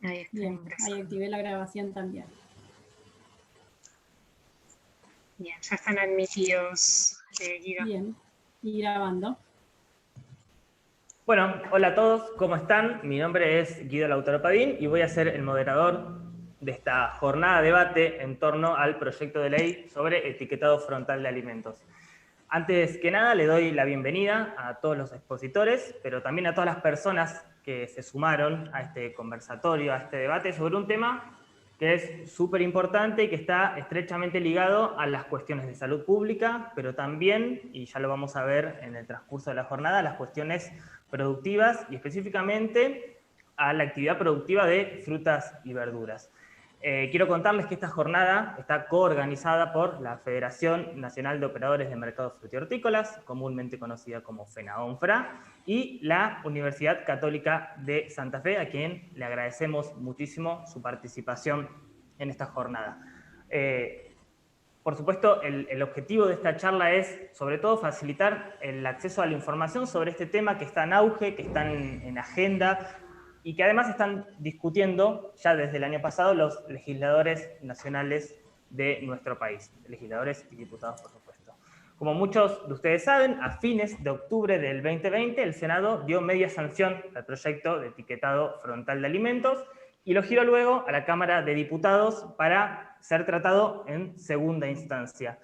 Ahí está. Bien, ahí activé la grabación también. Bien, ya están admitidos, Guido. Bien, y grabando. Bueno, hola a todos, ¿cómo están? Mi nombre es Guido Lautaro Padín y voy a ser el moderador de esta jornada de debate en torno al proyecto de ley sobre etiquetado frontal de alimentos. Antes que nada, le doy la bienvenida a todos los expositores, pero también a todas las personas que se sumaron a este conversatorio, a este debate sobre un tema que es súper importante y que está estrechamente ligado a las cuestiones de salud pública, pero también, y ya lo vamos a ver en el transcurso de la jornada, las cuestiones productivas y específicamente a la actividad productiva de frutas y verduras. Quiero contarles que esta jornada está coorganizada por la Federación Nacional de Operadores de Mercados Frutícolas, comúnmente conocida como FENAONFRA, y la Universidad Católica de Santa Fe, a quien le agradecemos muchísimo su participación en esta jornada. Por supuesto, el objetivo de esta charla es, sobre todo, facilitar el acceso a la información sobre este tema que está en auge, que está en agenda, y que además están discutiendo ya desde el año pasado los legisladores nacionales de nuestro país, legisladores y diputados, por supuesto. Como muchos de ustedes saben, a fines de octubre del 2020, el Senado dio media sanción al proyecto de etiquetado frontal de alimentos y lo giró luego a la Cámara de Diputados para ser tratado en segunda instancia.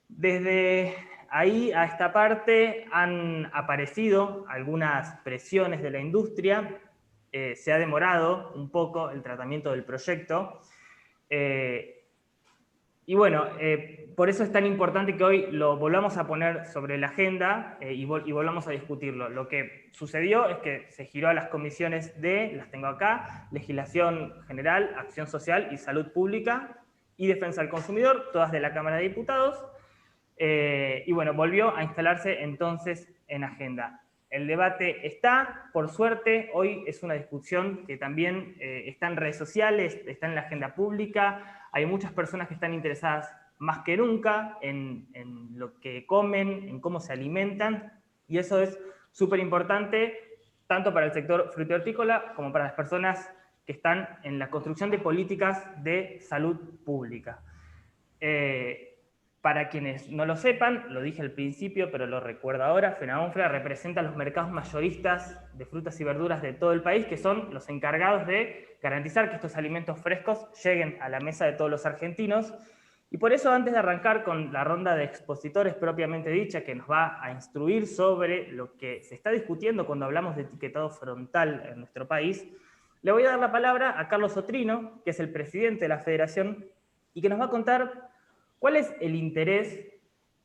Desde ahí a esta parte han aparecido algunas presiones de la industria. Se ha demorado un poco el tratamiento del proyecto. Y bueno, por eso es tan importante que hoy lo volvamos a poner sobre la agenda y volvamos a discutirlo. Lo que sucedió es que se giró a las comisiones de, las tengo acá, Legislación General, Acción Social y Salud Pública y Defensa del Consumidor, todas de la Cámara de Diputados. Y bueno, volvió a instalarse entonces en agenda. El debate está, por suerte, hoy es una discusión que también está en redes sociales, está en la agenda pública, hay muchas personas que están interesadas más que nunca en lo que comen, en cómo se alimentan, y eso es súper importante, tanto para el sector frutícola como para las personas que están en la construcción de políticas de salud pública. Para quienes no lo sepan, lo dije al principio, pero lo recuerdo ahora, FENAONFRA representa los mercados mayoristas de frutas y verduras de todo el país, que son los encargados de garantizar que estos alimentos frescos lleguen a la mesa de todos los argentinos. Y por eso, antes de arrancar con la ronda de expositores propiamente dicha, que nos va a instruir sobre lo que se está discutiendo cuando hablamos de etiquetado frontal en nuestro país, le voy a dar la palabra a Carlos Otrino, que es el presidente de la Federación, y que nos va a contar ¿cuál es el interés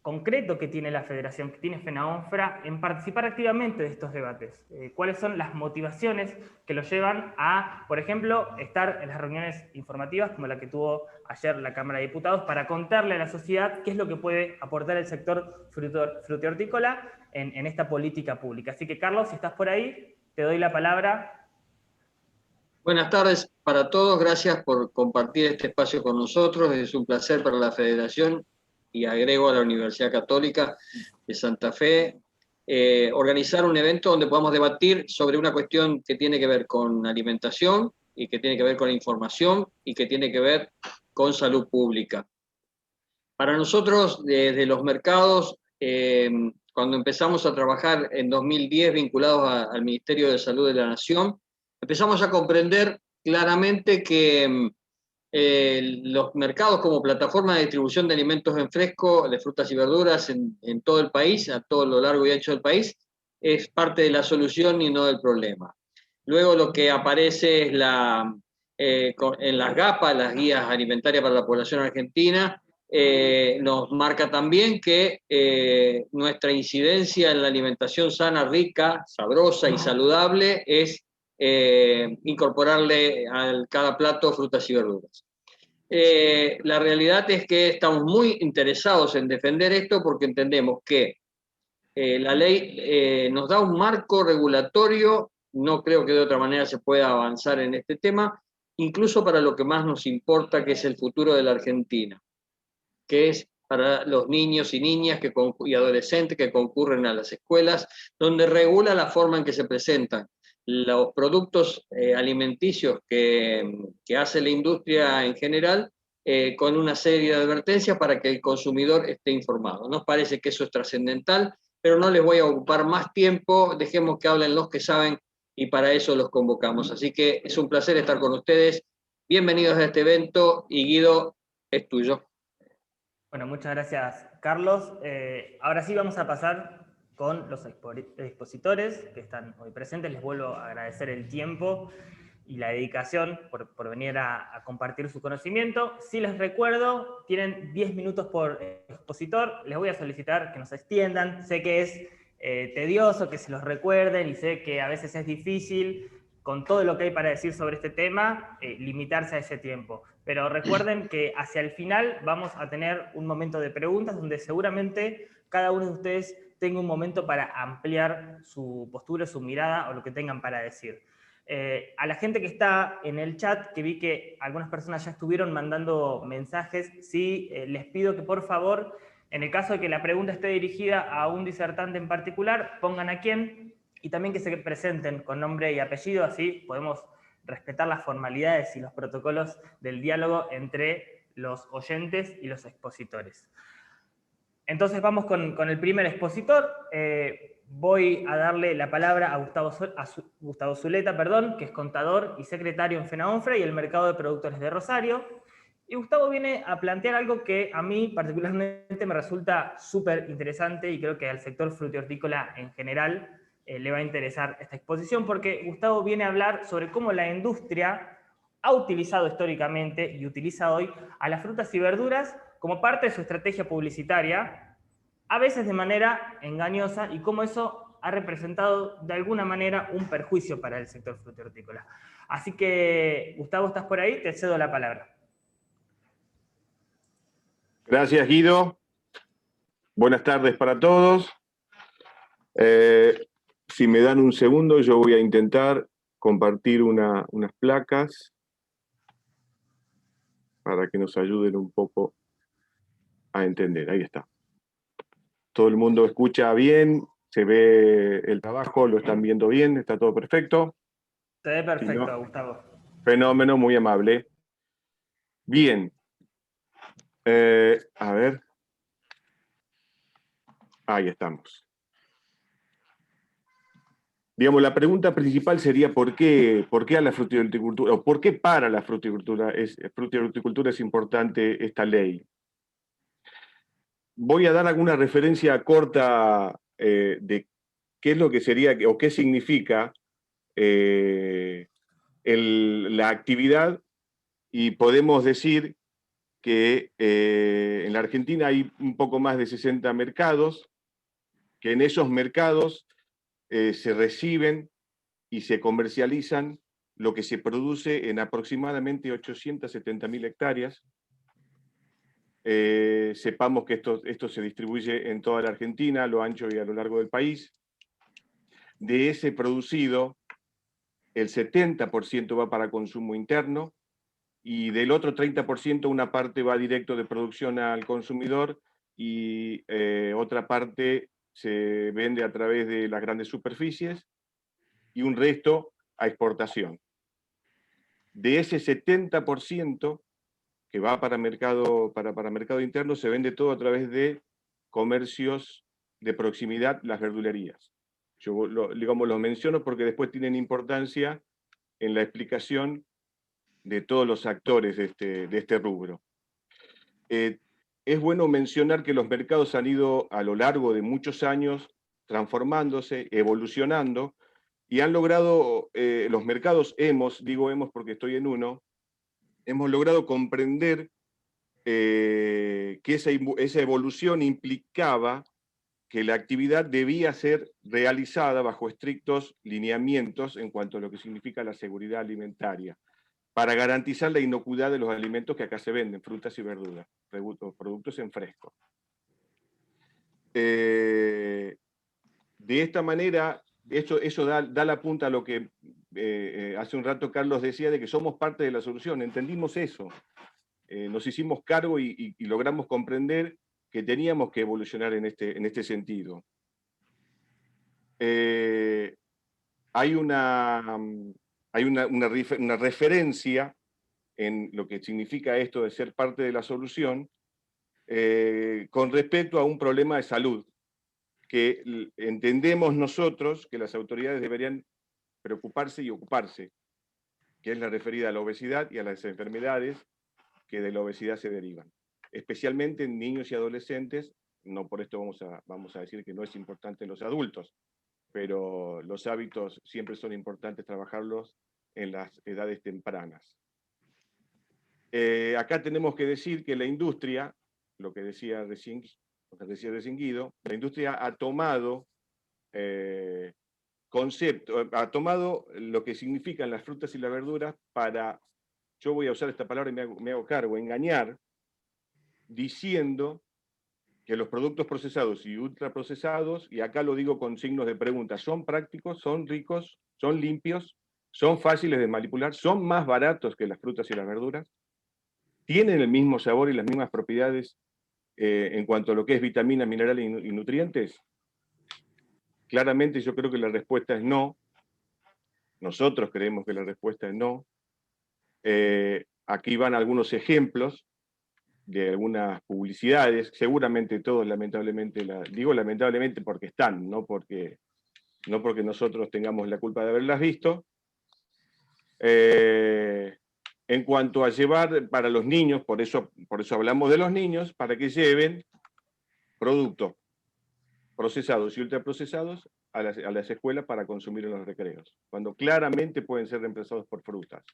concreto que tiene la Federación, que tiene FENAONFRA, en participar activamente de estos debates? ¿Cuáles son las motivaciones que lo llevan a, por ejemplo, estar en las reuniones informativas como la que tuvo ayer la Cámara de Diputados para contarle a la sociedad qué es lo que puede aportar el sector frutihortícola en esta política pública? Así que, Carlos, si estás por ahí, te doy la palabra. Buenas tardes para todos, gracias por compartir este espacio con nosotros, es un placer para la Federación y agrego a la Universidad Católica de Santa Fe, organizar un evento donde podamos debatir sobre una cuestión que tiene que ver con alimentación y que tiene que ver con información y que tiene que ver con salud pública. Para nosotros, desde los mercados, cuando empezamos a trabajar en 2010 vinculados al Ministerio de Salud de la Nación, empezamos a comprender claramente que los mercados como plataforma de distribución de alimentos en fresco, de frutas y verduras en todo el país, a todo lo largo y ancho del país, es parte de la solución y no del problema. Luego lo que aparece es en las GAPA, las Guías Alimentarias para la Población Argentina, nos marca también que nuestra incidencia en la alimentación sana, rica, sabrosa y saludable es incorporarle a cada plato frutas y verduras. La realidad es que estamos muy interesados en defender esto porque entendemos que la ley nos da un marco regulatorio, no creo que de otra manera se pueda avanzar en este tema, incluso para lo que más nos importa, que es el futuro de la Argentina, que es para los niños y niñas y adolescentes que concurren a las escuelas, donde regula la forma en que se presentan los productos alimenticios que hace la industria en general, con una serie de advertencias para que el consumidor esté informado. Nos parece que eso es trascendental, pero no les voy a ocupar más tiempo, dejemos que hablen los que saben y para eso los convocamos. Así que es un placer estar con ustedes. Bienvenidos a este evento y Guido, es tuyo. Bueno, muchas gracias, Carlos. Ahora sí vamos a pasar con los expositores que están hoy presentes. Les vuelvo a agradecer el tiempo y la dedicación por venir a compartir su conocimiento. Si les recuerdo, tienen 10 minutos por expositor. Les voy a solicitar que nos extiendan. Sé que es tedioso que se los recuerden y sé que a veces es difícil, con todo lo que hay para decir sobre este tema, limitarse a ese tiempo. Pero recuerden que hacia el final vamos a tener un momento de preguntas donde seguramente cada uno de ustedes tenga un momento para ampliar su postura, su mirada o lo que tengan para decir. A la gente que está en el chat, que vi que algunas personas ya estuvieron mandando mensajes, sí, les pido que por favor, en el caso de que la pregunta esté dirigida a un disertante en particular, pongan a quién y también que se presenten con nombre y apellido, así podemos respetar las formalidades y los protocolos del diálogo entre los oyentes y los expositores. Entonces vamos con el primer expositor. Voy a darle la palabra a Gustavo Zuleta, que es contador y secretario en FENAONFRE y el Mercado de Productores de Rosario. Y Gustavo viene a plantear algo que a mí particularmente me resulta súper interesante y creo que al sector frutihortícola en general le va a interesar esta exposición, porque Gustavo viene a hablar sobre cómo la industria ha utilizado históricamente y utiliza hoy a las frutas y verduras como parte de su estrategia publicitaria, a veces de manera engañosa, y cómo eso ha representado de alguna manera un perjuicio para el sector frutihortícola. Así que, Gustavo, ¿estás por ahí? Te cedo la palabra. Gracias, Guido. Buenas tardes para todos. Si me dan un segundo, yo voy a intentar compartir unas placas para que nos ayuden un poco a entender. Ahí está. Todo el mundo escucha bien, se ve el trabajo, lo están viendo bien, está todo perfecto. Se ve perfecto, Si no, Gustavo. Fenómeno, muy amable. Bien. A ver. Ahí estamos. Digamos, la pregunta principal sería ¿por qué a la frutihorticultura, o por qué para la frutihorticultura es importante esta ley? Voy a dar alguna referencia corta de qué es lo que sería, o qué significa la actividad, y podemos decir que en la Argentina hay un poco más de 60 mercados, que en esos mercados se reciben y se comercializan lo que se produce en aproximadamente 870.000 hectáreas. Sepamos que esto se distribuye en toda la Argentina, a lo ancho y a lo largo del país. De ese producido, el 70% va para consumo interno, y del otro 30% una parte va directo de producción al consumidor y otra parte se vende a través de las grandes superficies y un resto a exportación. De ese 70% que va para mercado interno, se vende todo a través de comercios de proximidad, las verdulerías. Yo lo menciono porque después tienen importancia en la explicación de todos los actores de este rubro. Es bueno mencionar que los mercados han ido a lo largo de muchos años transformándose, evolucionando, y han logrado, los mercados digo hemos porque estoy en uno, hemos logrado comprender que esa evolución implicaba que la actividad debía ser realizada bajo estrictos lineamientos en cuanto a lo que significa la seguridad alimentaria, para garantizar la inocuidad de los alimentos que acá se venden, frutas y verduras, productos en fresco. De esta manera, eso da la punta a lo que hace un rato Carlos decía, de que somos parte de la solución. Entendimos eso. Nos hicimos cargo y logramos comprender que teníamos que evolucionar en este sentido. hay una referencia en lo que significa esto de ser parte de la solución con respecto a un problema de salud que entendemos nosotros que las autoridades deberían preocuparse y ocuparse, que es la referida a la obesidad y a las enfermedades que de la obesidad se derivan, especialmente en niños y adolescentes. No por esto vamos a decir que no es importante en los adultos, pero los hábitos siempre son importantes trabajarlos en las edades tempranas. Acá tenemos que decir que la industria, lo que decía recién Guido, la industria ha tomado ha tomado lo que significan las frutas y las verduras para, yo voy a usar esta palabra y me hago cargo, engañar, diciendo que los productos procesados y ultraprocesados, y acá lo digo con signos de pregunta, son prácticos, son ricos, son limpios, son fáciles de manipular, son más baratos que las frutas y las verduras, tienen el mismo sabor y las mismas propiedades en cuanto a lo que es vitaminas, minerales y nutrientes. Claramente yo creo que la respuesta es no. Nosotros creemos que la respuesta es no. Aquí van algunos ejemplos de algunas publicidades, seguramente todos lamentablemente, digo lamentablemente porque están, no porque nosotros tengamos la culpa de haberlas visto. En cuanto a llevar para los niños, por eso hablamos de los niños, para que lleven productos procesados y ultraprocesados a las escuelas para consumir en los recreos, cuando claramente pueden ser reemplazados por frutas.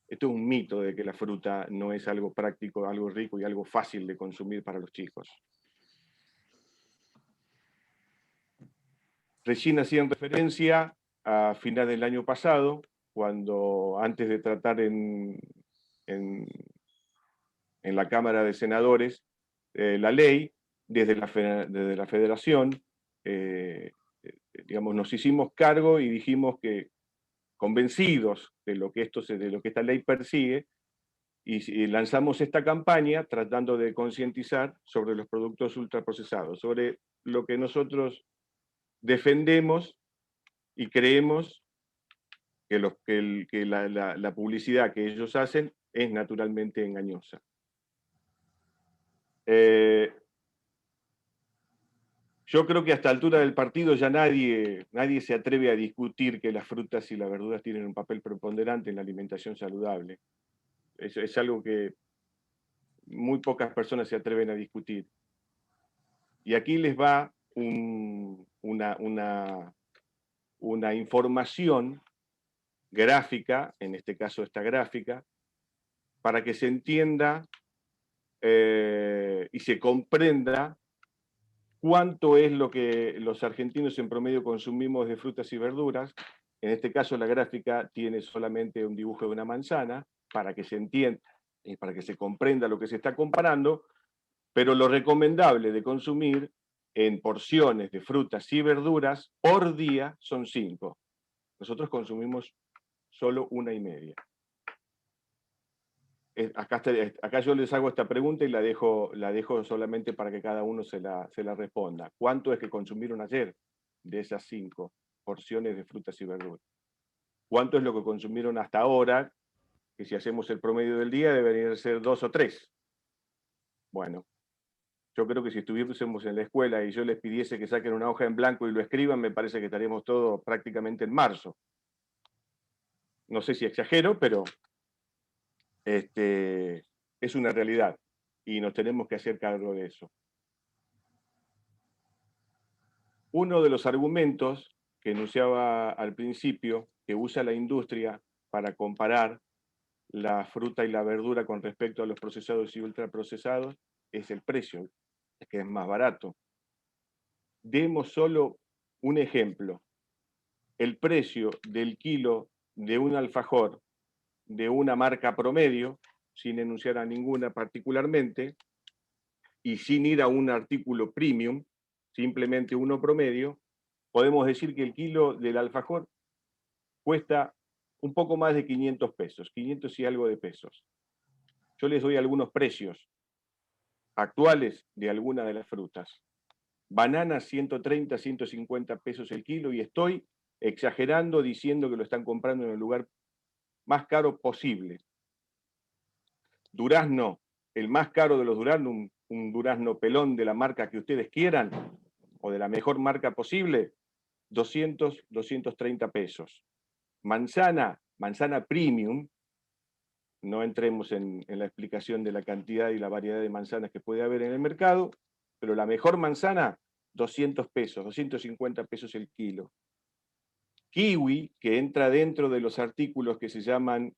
Esto es un mito de que la fruta no es algo práctico, algo rico y algo fácil de consumir para los chicos. Recién hacían referencia a final del año pasado, cuando antes de tratar en la Cámara de Senadores la ley, desde la Federación, digamos, nos hicimos cargo y dijimos que, convencidos de lo que esta ley persigue, y lanzamos esta campaña tratando de concientizar sobre los productos ultraprocesados, sobre lo que nosotros defendemos y creemos que la publicidad que ellos hacen es naturalmente engañosa. Yo creo que a esta altura del partido ya nadie se atreve a discutir que las frutas y las verduras tienen un papel preponderante en la alimentación saludable. Es algo que muy pocas personas se atreven a discutir. Y aquí les va una información gráfica, en este caso esta gráfica, para que se entienda y se comprenda cuánto es lo que los argentinos en promedio consumimos de frutas y verduras. En este caso la gráfica tiene solamente un dibujo de una manzana, para que se entienda y para que se comprenda lo que se está comparando, pero lo recomendable de consumir en porciones de frutas y verduras por día son 5. Nosotros consumimos solo 1,5. Acá yo les hago esta pregunta y la dejo solamente para que cada uno se la responda. ¿Cuánto es que consumieron ayer de esas 5 porciones de frutas y verduras? ¿Cuánto es lo que consumieron hasta ahora? Que si hacemos el promedio del día deberían ser 2 o 3. Bueno, yo creo que si estuviésemos en la escuela y yo les pidiese que saquen una hoja en blanco y lo escriban, me parece que estaríamos todos prácticamente en marzo. No sé si exagero, pero es una realidad y nos tenemos que hacer cargo de eso. Uno de los argumentos que enunciaba al principio, que usa la industria para comparar la fruta y la verdura con respecto a los procesados y ultraprocesados, es el precio, que es más barato. Demos solo un ejemplo. El precio del kilo de un alfajor de una marca promedio, sin enunciar a ninguna particularmente, y sin ir a un artículo premium, simplemente uno promedio, podemos decir que el kilo del alfajor cuesta un poco más de 500 pesos, 500 y algo de pesos. Yo les doy algunos precios actuales de algunas de las frutas. Bananas 130, 150 pesos el kilo, y estoy exagerando, diciendo que lo están comprando en el lugar más caro posible. Durazno, el más caro de los duraznos, un durazno pelón de la marca que ustedes quieran, o de la mejor marca posible, 200, 230 pesos. Manzana premium, no entremos en la explicación de la cantidad y la variedad de manzanas que puede haber en el mercado, pero la mejor manzana, 200 pesos, 250 pesos el kilo. Kiwi, que entra dentro de los artículos que se llaman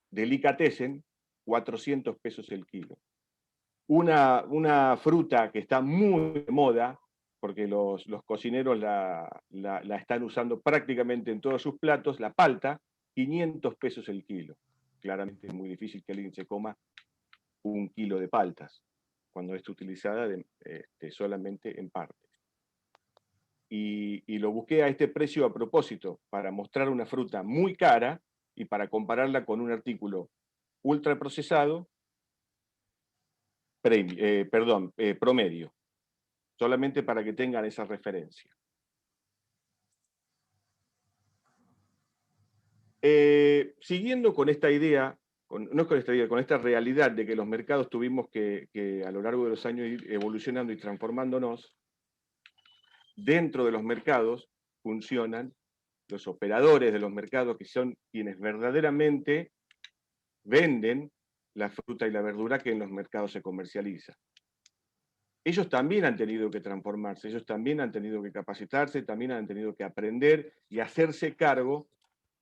delicatessen, 400 pesos el kilo. Una fruta que está muy de moda, porque los cocineros la están usando prácticamente en todos sus platos, la palta, 500 pesos el kilo. Claramente es muy difícil que alguien se coma un kilo de paltas, cuando es utilizada solamente en parte. Y lo busqué a este precio a propósito, para mostrar una fruta muy cara y para compararla con un artículo ultraprocesado, promedio, solamente para que tengan esa referencia. Siguiendo con esta idea, con esta realidad de que los mercados tuvimos que a lo largo de los años ir evolucionando y transformándonos, dentro de los mercados funcionan los operadores de los mercados, que son quienes verdaderamente venden la fruta y la verdura que en los mercados se comercializa. Ellos también han tenido que transformarse, ellos también han tenido que capacitarse, también han tenido que aprender y hacerse cargo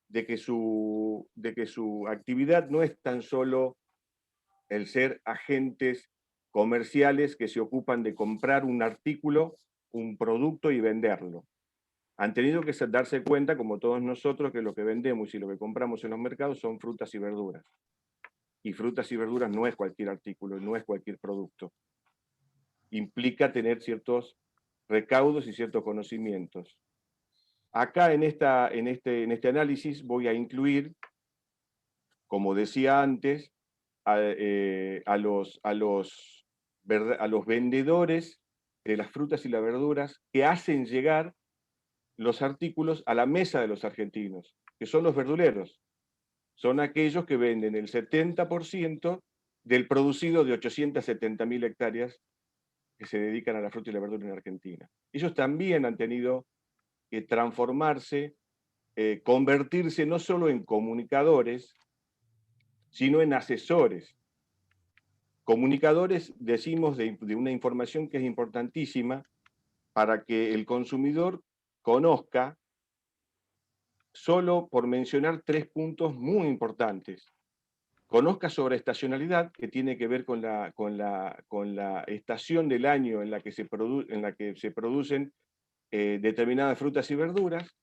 de que su actividad no es tan solo el ser agentes comerciales que se ocupan de comprar un artículo, un producto y venderlo. Han tenido que darse cuenta, como todos nosotros, que lo que vendemos y lo que compramos en los mercados son frutas y verduras. Y frutas y verduras no es cualquier artículo, no es cualquier producto. Implica tener ciertos recaudos y ciertos conocimientos. Acá en este análisis voy a incluir, como decía antes, a los vendedores de las frutas y las verduras que hacen llegar los artículos a la mesa de los argentinos, que son los verduleros. Son aquellos que venden el 70% del producido de 870.000 hectáreas que se dedican a la fruta y la verdura en Argentina. Ellos también han tenido que transformarse, convertirse no solo en comunicadores, sino en asesores. Comunicadores, decimos, de una información que es importantísima para que el consumidor conozca, solo por mencionar 3 puntos muy importantes. Conozca sobre estacionalidad, que tiene que ver con la estación del año en la que se producen determinadas frutas y verduras,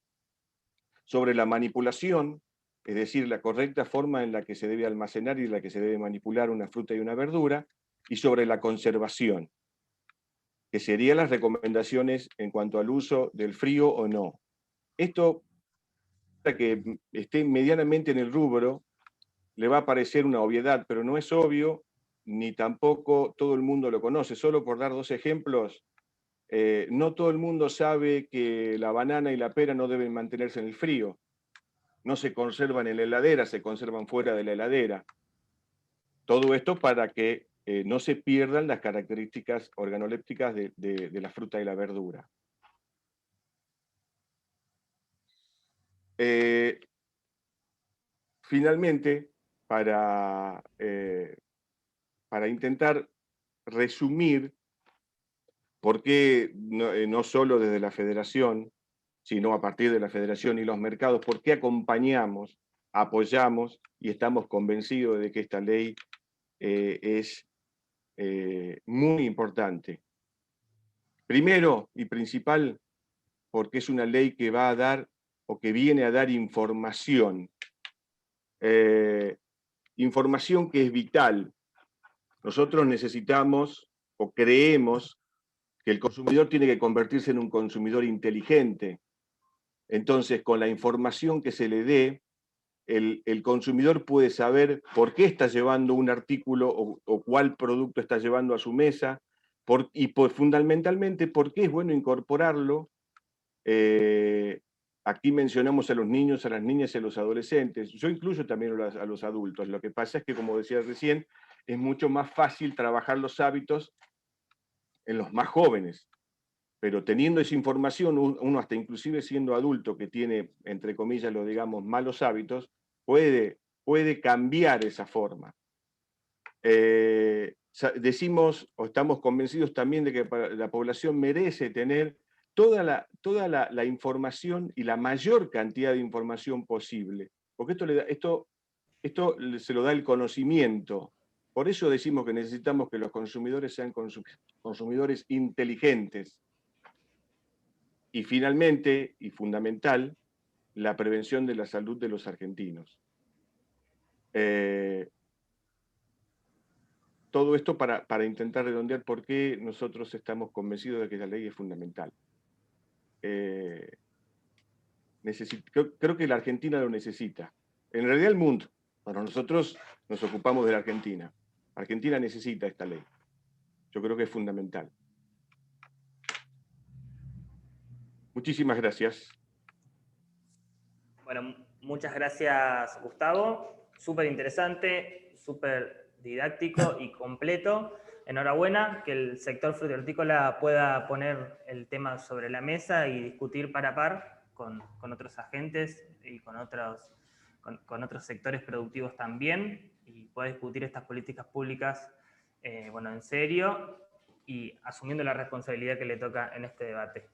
sobre la manipulación, es decir, la correcta forma en la que se debe almacenar y en la que se debe manipular una fruta y una verdura, y sobre la conservación, que serían las recomendaciones en cuanto al uso del frío o no. Esto, para que esté medianamente en el rubro, le va a parecer una obviedad, pero no es obvio, ni tampoco todo el mundo lo conoce. Solo por dar 2 ejemplos, no todo el mundo sabe que la banana y la pera no deben mantenerse en el frío. No se conservan en la heladera, se conservan fuera de la heladera. Todo esto para que no se pierdan las características organolépticas de la fruta y la verdura. Finalmente, para intentar resumir por qué, no solo desde la Federación, sino a partir de la Federación y los mercados, por qué acompañamos, apoyamos y estamos convencidos de que esta ley es muy importante. Primero y principal, porque es una ley que va a dar o que viene a dar información. Información que es vital. Nosotros necesitamos o creemos que el consumidor tiene que convertirse en un consumidor inteligente. Entonces, con la información que se le dé, el consumidor puede saber por qué está llevando un artículo o cuál producto está llevando a su mesa, fundamentalmente por qué es bueno incorporarlo Aquí mencionamos a los niños, a las niñas y a los adolescentes. Yo incluyo también a los adultos. Lo que pasa es que, como decía recién, es mucho más fácil trabajar los hábitos en los más jóvenes. Pero teniendo esa información, uno hasta inclusive siendo adulto que tiene, entre comillas, lo digamos, malos hábitos, puede cambiar esa forma. Decimos, o estamos convencidos también de que la población merece tener toda la información y la mayor cantidad de información posible, porque esto se lo da el conocimiento. Por eso decimos que necesitamos que los consumidores sean consumidores inteligentes. Y finalmente, y fundamental, la prevención de la salud de los argentinos. Todo esto para intentar redondear por qué nosotros estamos convencidos de que la ley es fundamental. Creo que la Argentina lo necesita. En realidad el mundo. Bueno, nosotros nos ocupamos de la Argentina. Argentina necesita esta ley. Yo creo que es fundamental. Muchísimas gracias. Bueno, muchas gracias, Gustavo. Súper interesante, súper didáctico y completo. Enhorabuena que el sector frutícola pueda poner el tema sobre la mesa y discutir par a par con otros agentes y con otros sectores productivos también, y pueda discutir estas políticas públicas bueno, en serio y asumiendo la responsabilidad que le toca en este debate.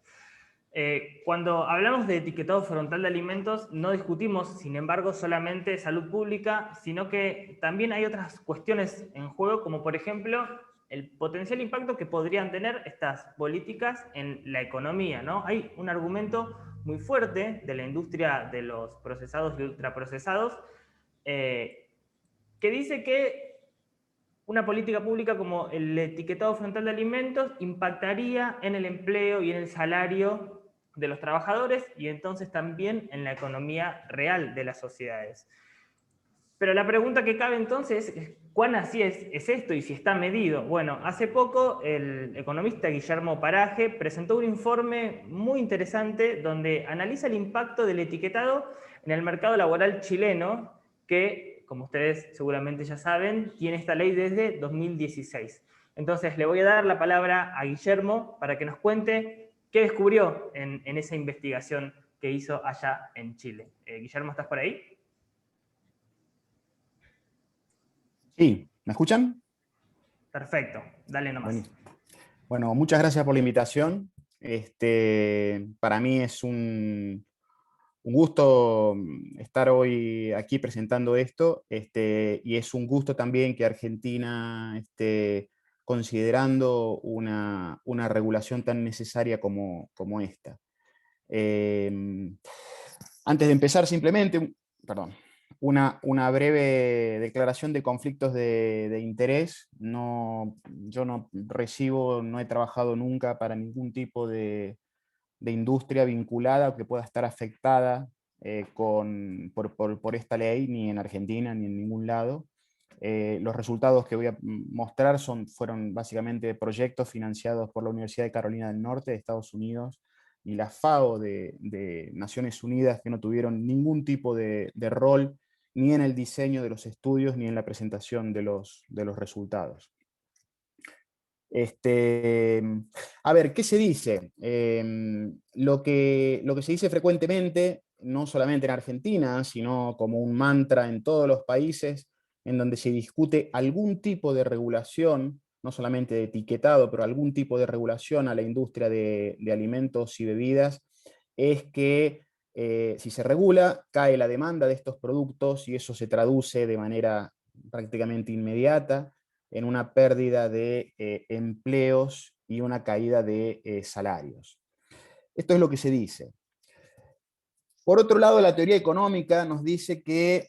Cuando hablamos de etiquetado frontal de alimentos, no discutimos, sin embargo, solamente salud pública, sino que también hay otras cuestiones en juego, como por ejemplo, el potencial impacto que podrían tener estas políticas en la economía, ¿no? Hay un argumento muy fuerte de la industria de los procesados y ultraprocesados que dice que una política pública como el etiquetado frontal de alimentos impactaría en el empleo y en el salario de los trabajadores y entonces también en la economía real de las sociedades. Pero la pregunta que cabe entonces es ¿cuán así es esto y si está medido? Bueno, hace poco el economista Guillermo Paraje presentó un informe muy interesante donde analiza el impacto del etiquetado en el mercado laboral chileno que, como ustedes seguramente ya saben, tiene esta ley desde 2016. Entonces le voy a dar la palabra a Guillermo para que nos cuente qué descubrió en esa investigación que hizo allá en Chile. Guillermo, ¿estás por ahí? Sí, ¿me escuchan? Perfecto, dale nomás. Bueno, muchas gracias por la invitación. Para mí es un gusto estar hoy aquí presentando esto, y es un gusto también que Argentina esté considerando una regulación tan necesaria como esta. Antes de empezar, simplemente, una breve declaración de conflictos de interés. Yo no he trabajado nunca para ningún tipo de industria vinculada o que pueda estar afectada por esta ley, ni en Argentina ni en ningún lado. Los resultados que voy a mostrar fueron básicamente proyectos financiados por la Universidad de Carolina del Norte de Estados Unidos y la FAO de Naciones Unidas, que no tuvieron ningún tipo de rol ni en el diseño de los estudios ni en la presentación de los resultados. A ver, ¿qué se dice? Lo que se dice frecuentemente, no solamente en Argentina, sino como un mantra en todos los países en donde se discute algún tipo de regulación, no solamente de etiquetado, pero algún tipo de regulación a la industria de alimentos y bebidas, es que si se regula, cae la demanda de estos productos y eso se traduce de manera prácticamente inmediata en una pérdida de empleos y una caída de salarios. Esto es lo que se dice. Por otro lado, la teoría económica nos dice que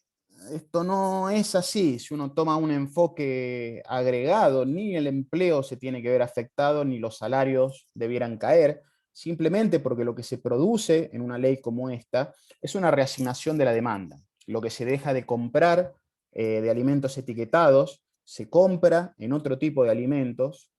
esto no es así. Si uno toma un enfoque agregado, ni el empleo se tiene que ver afectado, ni los salarios debieran caer, simplemente porque lo que se produce en una ley como esta es una reasignación de la demanda. Lo que se deja de comprar de alimentos etiquetados se compra en otro tipo de alimentos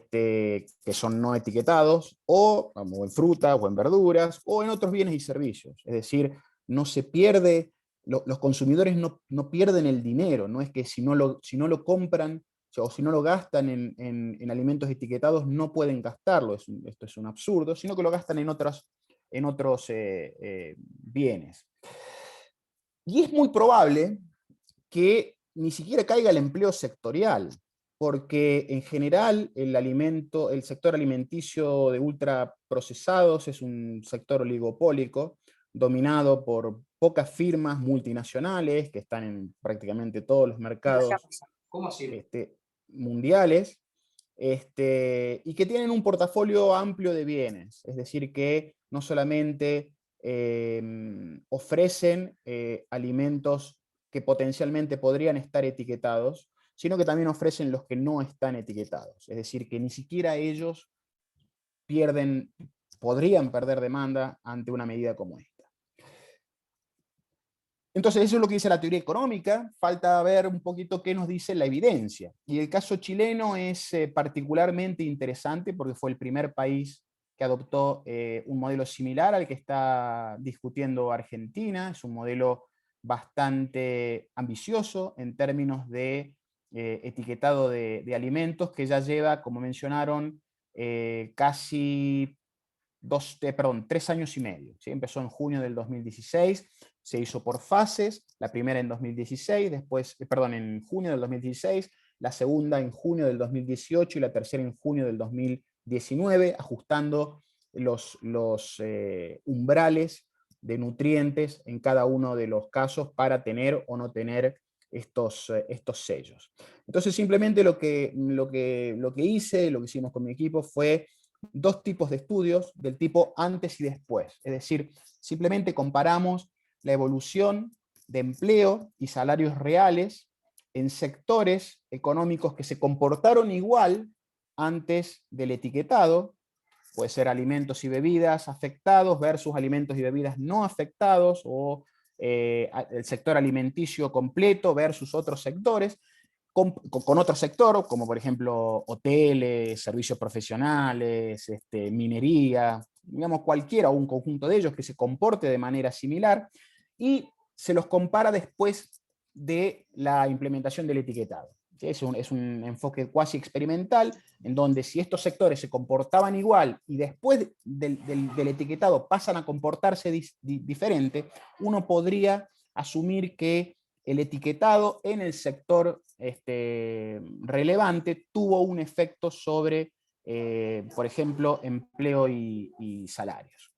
que son no etiquetados, o como en frutas o en verduras, o en otros bienes y servicios. Es decir, no se pierde, los consumidores no pierden el dinero, no es que si no lo compran o si no lo gastan en alimentos etiquetados no pueden gastarlo, esto es un absurdo, sino que lo gastan en otros bienes. Y es muy probable que ni siquiera caiga el empleo sectorial, porque en general el sector alimenticio de ultraprocesados es un sector oligopólico, dominado por pocas firmas multinacionales que están en prácticamente todos los mercados mundiales, y que tienen un portafolio amplio de bienes, es decir, que no solamente ofrecen alimentos que potencialmente podrían estar etiquetados, sino que también ofrecen los que no están etiquetados, es decir, que ni siquiera ellos podrían perder demanda ante una medida como esta. Entonces eso es lo que dice la teoría económica, falta ver un poquito qué nos dice la evidencia. Y el caso chileno es particularmente interesante porque fue el primer país que adoptó un modelo similar al que está discutiendo Argentina. Es un modelo bastante ambicioso en términos de etiquetado de alimentos, que ya lleva, como mencionaron, casi 3 años y medio. ¿Sí? Empezó en junio del 2016, se hizo por fases, la primera en 2016, en junio del 2016, la segunda en junio del 2018 y la tercera en junio del 2019, ajustando los umbrales de nutrientes en cada uno de los casos para tener o no tener estos sellos. Entonces simplemente lo que hicimos con mi equipo fue 2 tipos de estudios del tipo antes y después. Es decir, simplemente comparamos la evolución de empleo y salarios reales en sectores económicos que se comportaron igual antes del etiquetado, puede ser alimentos y bebidas afectados versus alimentos y bebidas no afectados, o el sector alimenticio completo versus otros sectores, con otro sector, como por ejemplo hoteles, servicios profesionales, minería, digamos cualquiera o un conjunto de ellos que se comporte de manera similar, y se los compara después de la implementación del etiquetado. ¿Sí? Es un enfoque cuasi experimental, en donde si estos sectores se comportaban igual y después del etiquetado pasan a comportarse diferente, uno podría asumir que el etiquetado en el sector relevante tuvo un efecto sobre, por ejemplo, empleo y salarios.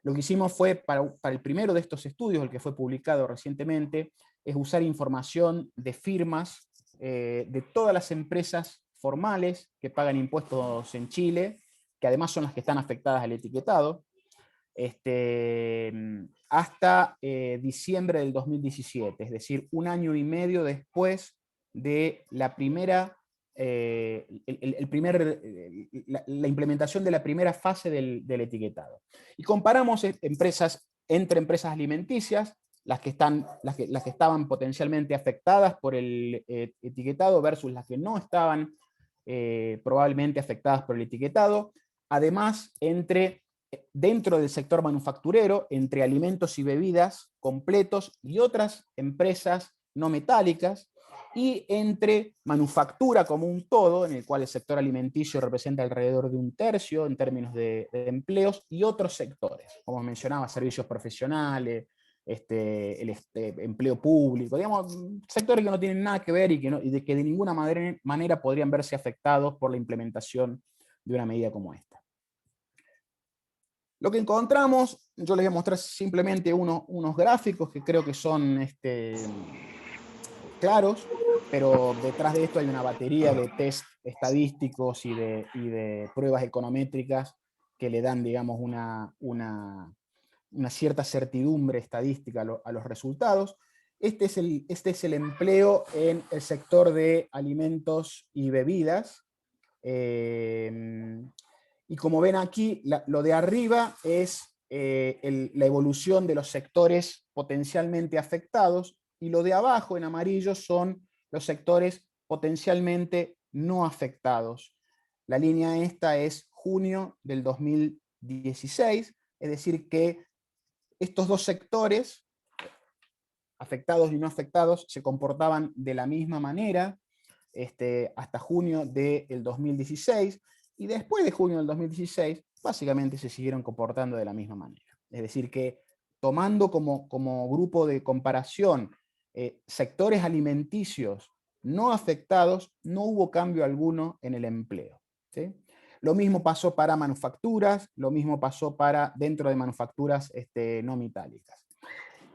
Lo que hicimos fue, para el primero de estos estudios, el que fue publicado recientemente, es usar información de firmas de todas las empresas formales que pagan impuestos en Chile, que además son las que están afectadas al etiquetado, hasta diciembre del 2017, es decir, 1 año y medio después de la primera, la implementación de la primera fase del etiquetado. Y comparamos entre empresas alimenticias, las que estaban potencialmente afectadas por el etiquetado versus las que no estaban probablemente afectadas por el etiquetado. Además, dentro del sector manufacturero, entre alimentos y bebidas completos y otras empresas no metálicas, y entre manufactura como un todo, en el cual el sector alimenticio representa alrededor de 1/3 en términos de empleos, y otros sectores, como mencionaba, servicios profesionales, empleo público, digamos, sectores que no tienen nada que ver y que de ninguna manera podrían verse afectados por la implementación de una medida como esta. Lo que encontramos, yo les voy a mostrar simplemente unos gráficos que creo que son claros, pero detrás de esto hay una batería de test estadísticos y de pruebas econométricas que le dan, digamos, una cierta certidumbre estadística a los resultados. Este es el empleo en el sector de alimentos y bebidas. Y como ven aquí, lo de arriba es la evolución de los sectores potencialmente afectados, y lo de abajo en amarillo son los sectores potencialmente no afectados. La línea esta es junio del 2016, es decir que estos dos sectores, afectados y no afectados, se comportaban de la misma manera hasta junio del 2016, y después de junio del 2016, básicamente se siguieron comportando de la misma manera. Es decir que, tomando como grupo de comparación sectores alimenticios no afectados, no hubo cambio alguno en el empleo, ¿sí? Lo mismo pasó para manufacturas, lo mismo pasó para dentro de manufacturas no metálicas.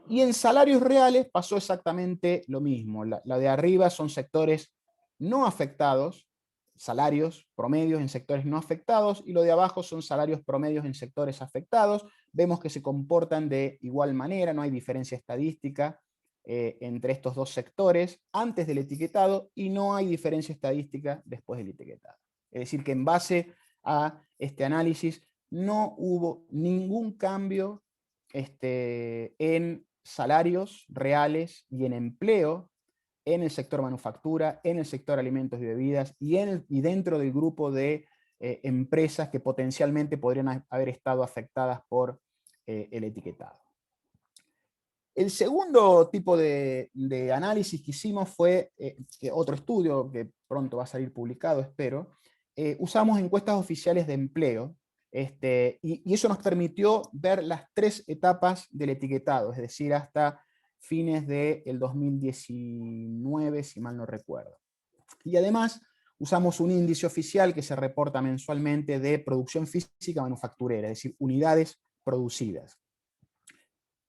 Y en salarios reales pasó exactamente lo mismo. La de arriba son sectores no afectados, salarios promedios en sectores no afectados, y lo de abajo son salarios promedios en sectores afectados. Vemos que se comportan de igual manera, no hay diferencia estadística entre estos dos sectores antes del etiquetado, y no hay diferencia estadística después del etiquetado. Es decir que en base a este análisis no hubo ningún cambio en salarios reales y en empleo en el sector manufactura, en el sector alimentos y bebidas, y dentro del grupo de empresas que potencialmente podrían haber estado afectadas por el etiquetado. El segundo tipo de análisis que hicimos fue otro estudio que pronto va a salir publicado, espero. Usamos encuestas oficiales de empleo, y eso nos permitió ver las 3 etapas del etiquetado, es decir, hasta fines del 2019, si mal no recuerdo. Y además usamos un índice oficial que se reporta mensualmente de producción física manufacturera, es decir, unidades producidas.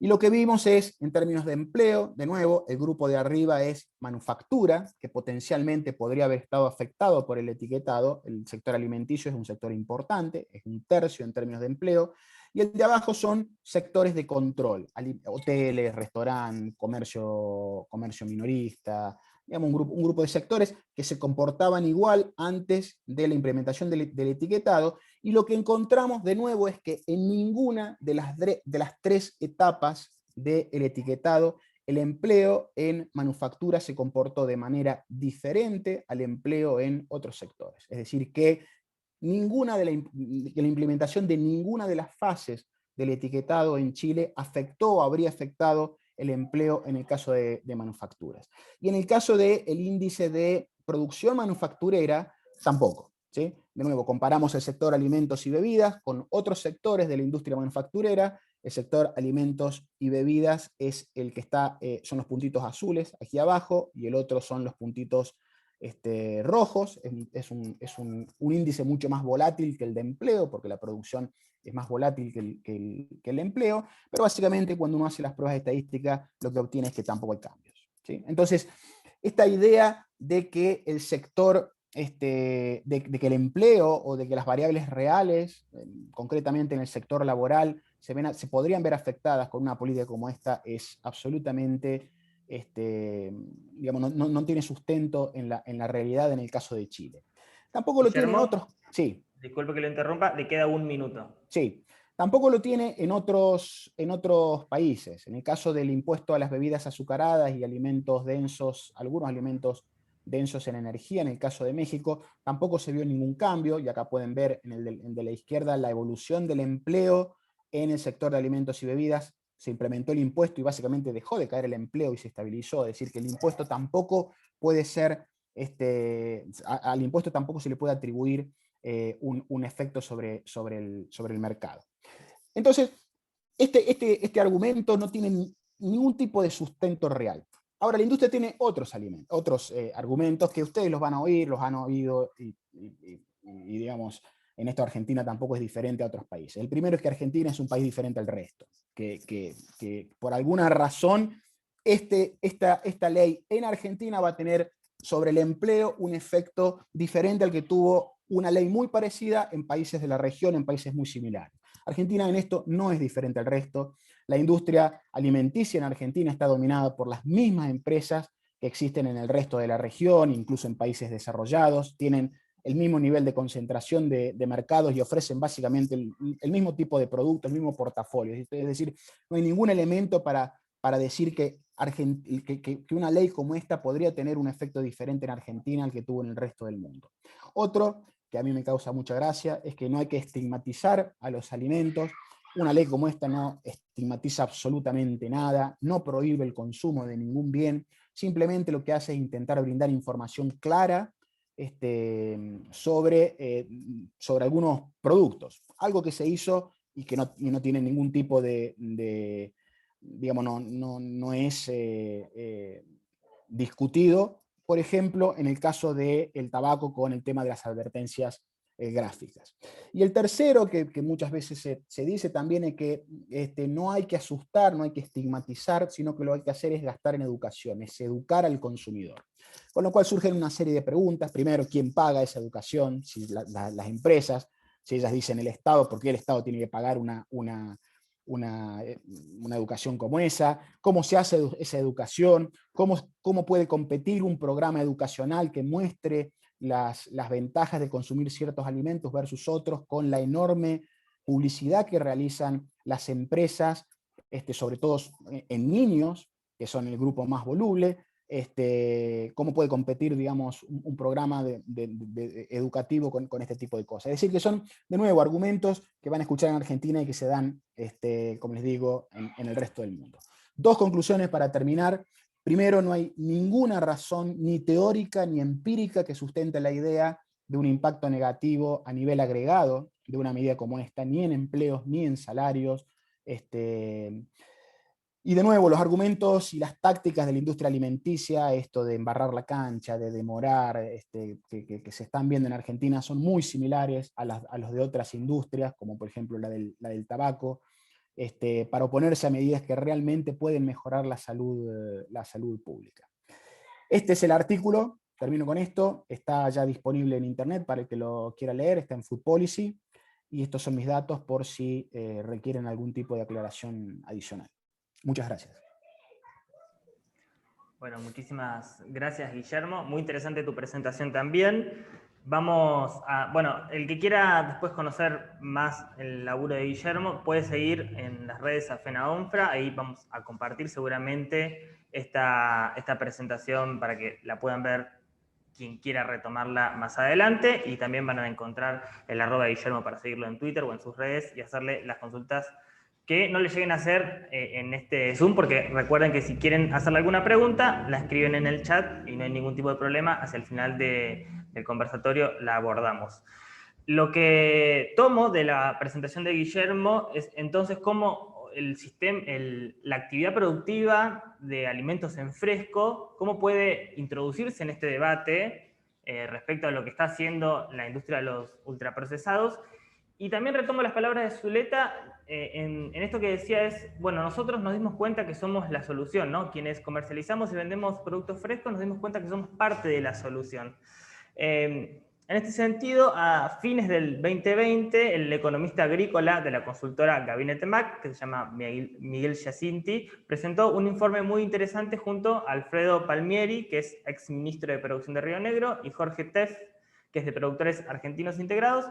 Y lo que vimos es, en términos de empleo, de nuevo, el grupo de arriba es manufactura, que potencialmente podría haber estado afectado por el etiquetado. El sector alimenticio es un sector importante, es 1/3 en términos de empleo, y el de abajo son sectores de control, hoteles, restaurantes, comercio minorista, digamos un grupo de sectores que se comportaban igual antes de la implementación del etiquetado. Y lo que encontramos de nuevo es que en ninguna de las 3 etapas del etiquetado, el empleo en manufactura se comportó de manera diferente al empleo en otros sectores. Es decir, que la implementación de ninguna de las fases del etiquetado en Chile afectó o habría afectado el empleo en el caso de manufacturas. Y en el caso del índice de producción manufacturera, tampoco. ¿Sí? De nuevo, comparamos el sector alimentos y bebidas con otros sectores de la industria manufacturera. El sector alimentos y bebidas es el que está, son los puntitos azules aquí abajo, y el otro son los puntitos rojos. Es un índice mucho más volátil que el de empleo, porque la producción es más volátil que el empleo, pero básicamente cuando uno hace las pruebas estadísticas lo que obtiene es que tampoco hay cambios. ¿Sí? Entonces, esta idea de que el sector de que el empleo o de que las variables reales, concretamente en el sector laboral, se podrían ver afectadas con una política como esta, es absolutamente, digamos, no tiene sustento en la realidad en el caso de Chile. Tampoco lo tienen otros. Sí. Disculpe que lo interrumpa, le queda 1 minuto. Sí. Tampoco lo tiene en otros países. En el caso del impuesto a las bebidas azucaradas y alimentos densos, algunos alimentos densos en energía, en el caso de México, tampoco se vio ningún cambio, y acá pueden ver en el de la izquierda la evolución del empleo en el sector de alimentos y bebidas. Se implementó el impuesto y básicamente dejó de caer el empleo y se estabilizó, es decir, que el impuesto tampoco puede ser, al impuesto tampoco se le puede atribuir un efecto sobre el mercado. Entonces, este argumento no tiene ningún tipo de sustento real. Ahora, la industria tiene otros argumentos que ustedes los van a oír, los han oído, y digamos, en esto Argentina tampoco es diferente a otros países. El primero es que Argentina es un país diferente al resto, que por alguna razón esta ley en Argentina va a tener sobre el empleo un efecto diferente al que tuvo una ley muy parecida en países de la región, en países muy similares. Argentina en esto no es diferente al resto. La industria alimenticia en Argentina está dominada por las mismas empresas que existen en el resto de la región, incluso en países desarrollados. Tienen el mismo nivel de concentración de mercados y ofrecen básicamente el mismo tipo de producto, el mismo portafolio. Es decir, no hay ningún elemento para decir que una ley como esta podría tener un efecto diferente en Argentina al que tuvo en el resto del mundo. Otro que a mí me causa mucha gracia, es que no hay que estigmatizar a los alimentos. Una ley como esta no estigmatiza absolutamente nada, no prohíbe el consumo de ningún bien, simplemente lo que hace es intentar brindar información clara sobre algunos productos. Algo que se hizo y que no tiene ningún tipo digamos, no es discutido, por ejemplo, en el caso del tabaco con el tema de las advertencias gráficas. Y el tercero, que muchas veces se dice también, es que no hay que asustar, no hay que estigmatizar, sino que lo que hay que hacer es gastar en educación, es educar al consumidor. Con lo cual surgen una serie de preguntas. Primero, ¿quién paga esa educación? Si las empresas, si ellas dicen el Estado, ¿por qué el Estado tiene que pagar una educación como esa? ¿Cómo se hace esa educación? ¿Cómo puede competir un programa educacional que muestre las ventajas de consumir ciertos alimentos versus otros con la enorme publicidad que realizan las empresas, sobre todo en niños, que son el grupo más voluble? ¿Cómo puede competir, digamos, un programa educativo con este tipo de cosas? Es decir, que son, de nuevo, argumentos que van a escuchar en Argentina y que se dan, como les digo, en el resto del mundo. Dos conclusiones para terminar. Primero, no hay ninguna razón, ni teórica ni empírica, que sustente la idea de un impacto negativo a nivel agregado de una medida como esta, ni en empleos, ni en salarios. Y de nuevo, los argumentos y las tácticas de la industria alimenticia, esto de embarrar la cancha, de demorar, que se están viendo en Argentina, son muy similares a los de otras industrias, como por ejemplo la del tabaco, para oponerse a medidas que realmente pueden mejorar la salud pública. Este es el artículo, termino con esto, está ya disponible en internet para el que lo quiera leer, está en Food Policy, y estos son mis datos por si requieren algún tipo de aclaración adicional. Muchas gracias. Bueno, muchísimas gracias, Guillermo. Muy interesante tu presentación también. Vamos a, bueno, el que quiera después conocer más el laburo de Guillermo puede seguir en las redes a FENAONFRA. Ahí vamos a compartir seguramente esta presentación para que la puedan ver quien quiera retomarla más adelante, y también van a encontrar el @ de Guillermo para seguirlo en Twitter o en sus redes y hacerle las consultas que no le lleguen a hacer en este Zoom, porque recuerden que si quieren hacerle alguna pregunta, la escriben en el chat y no hay ningún tipo de problema. Hacia el final del conversatorio la abordamos. Lo que tomo de la presentación de Guillermo es entonces cómo la actividad productiva de alimentos en fresco, cómo puede introducirse en este debate respecto a lo que está haciendo la industria de los ultraprocesados. Y también retomo las palabras de Zuleta en esto que decía es, bueno, nosotros nos dimos cuenta que somos la solución, ¿no? Quienes comercializamos y vendemos productos frescos nos dimos cuenta que somos parte de la solución. En este sentido, a fines del 2020, el economista agrícola de la consultora Gabinete Mac, que se llama Miguel Giacinti, presentó un informe muy interesante junto a Alfredo Palmieri, que es ex ministro de Producción de Río Negro, y Jorge Teff, que es de Productores Argentinos Integrados,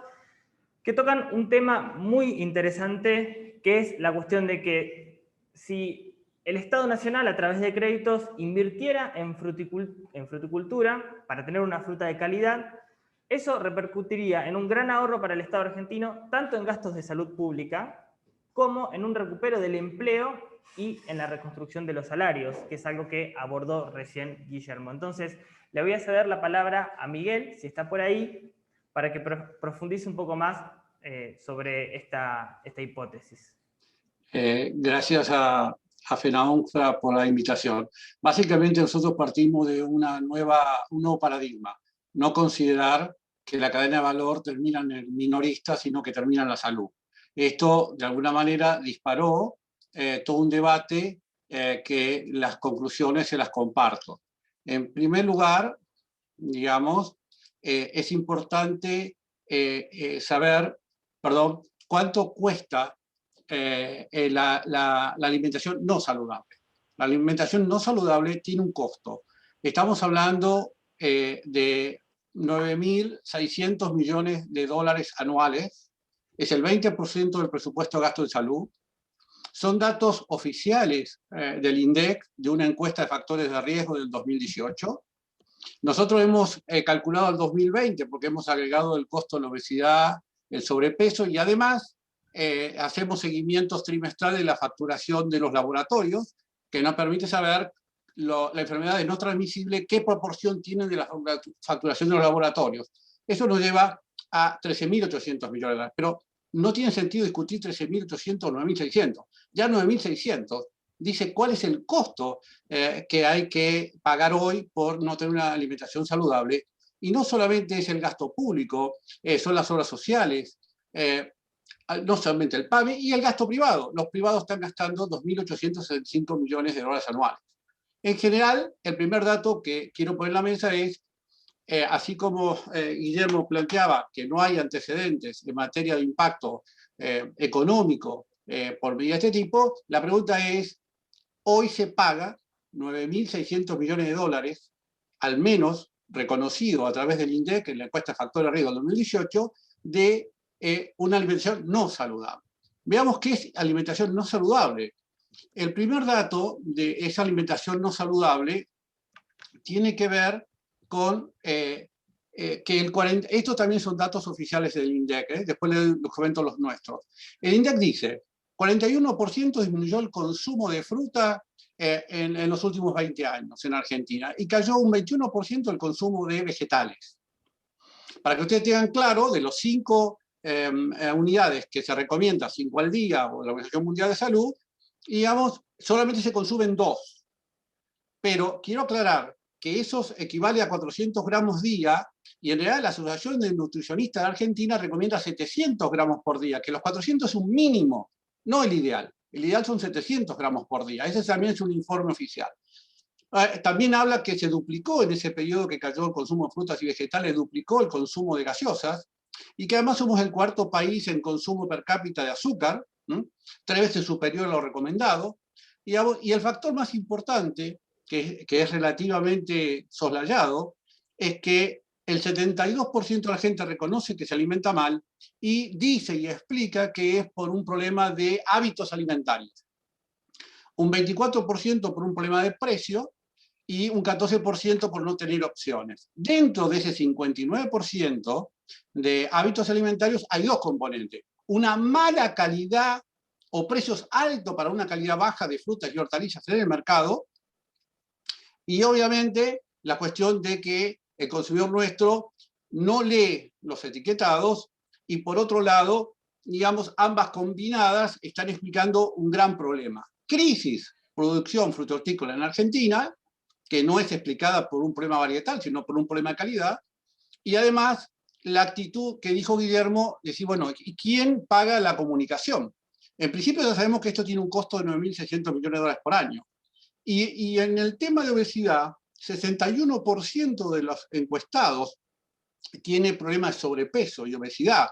que tocan un tema muy interesante, que es la cuestión de que si el Estado Nacional, a través de créditos, invirtiera en fruticultura para tener una fruta de calidad, eso repercutiría en un gran ahorro para el Estado argentino, tanto en gastos de salud pública, como en un recupero del empleo y en la reconstrucción de los salarios, que es algo que abordó recién Guillermo. Entonces, le voy a ceder la palabra a Miguel, si está por ahí, para que profundice un poco más sobre esta hipótesis. Gracias a FENAONFRA por la invitación. Básicamente nosotros partimos de un nuevo paradigma, no considerar que la cadena de valor termina en el minorista, sino que termina en la salud. Esto, de alguna manera, disparó todo un debate que las conclusiones se las comparto. En primer lugar, digamos, es importante saber, cuánto cuesta la alimentación no saludable. La alimentación no saludable tiene un costo. Estamos hablando de 9.600 millones de dólares anuales. Es el 20% del presupuesto de gasto en salud. Son datos oficiales del INDEC, de una encuesta de factores de riesgo del 2018. Nosotros hemos calculado el 2020 porque hemos agregado el costo de la obesidad, el sobrepeso y además hacemos seguimientos trimestrales de la facturación de los laboratorios que nos permite saber la enfermedad no transmisible, qué proporción tienen de la facturación de los laboratorios. Eso nos lleva a 13.800 millones de dólares, pero no tiene sentido discutir 13.800 o 9.600. Ya 9.600 dice cuál es el costo que hay que pagar hoy por no tener una alimentación saludable, y no solamente es el gasto público, son las obras sociales, no solamente el PAMI y el gasto privado. Los privados están gastando 2.865 millones de dólares anuales. En general, el primer dato que quiero poner en la mesa es, así como Guillermo planteaba que no hay antecedentes en materia de impacto económico por medidas de este tipo, la pregunta es, hoy se paga 9.600 millones de dólares, al menos reconocido a través del INDEC en la encuesta Factor de Riesgo del 2018, de una alimentación no saludable. Veamos qué es alimentación no saludable. El primer dato de esa alimentación no saludable tiene que ver con que el 40%, estos también son datos oficiales del INDEC, después les comento los nuestros. El INDEC dice, 41% disminuyó el consumo de fruta en los últimos 20 años en Argentina y cayó un 21% el consumo de vegetales. Para que ustedes tengan claro, de los 5 unidades que se recomienda, 5 al día, o la Organización Mundial de Salud, digamos, solamente se consumen 2. Pero quiero aclarar que eso equivale a 400 gramos día, y en realidad la Asociación de Nutricionistas de Argentina recomienda 700 gramos por día, que los 400 es un mínimo, no el ideal. El ideal son 700 gramos por día. Ese también es un informe oficial. También habla que se duplicó en ese periodo que cayó el consumo de frutas y vegetales, duplicó el consumo de gaseosas, y que además somos el 4º país en consumo per cápita de azúcar, 3 veces superior a lo recomendado, y el factor más importante, que es relativamente soslayado, es que el 72% de la gente reconoce que se alimenta mal y dice y explica que es por un problema de hábitos alimentarios. Un 24% por un problema de precio y un 14% por no tener opciones. Dentro de ese 59% de hábitos alimentarios hay 2 componentes. Una mala calidad o precios altos para una calidad baja de frutas y hortalizas en el mercado, y obviamente la cuestión de que el consumidor nuestro no lee los etiquetados, y por otro lado, digamos, ambas combinadas están explicando un gran problema. Crisis, producción frutícola en Argentina, que no es explicada por un problema varietal, sino por un problema de calidad, y además la actitud que dijo Guillermo, decir, bueno, ¿y quién paga la comunicación? En principio ya sabemos que esto tiene un costo de 9.600 millones de dólares por año. Y en el tema de obesidad, 61% de los encuestados tiene problemas de sobrepeso y obesidad.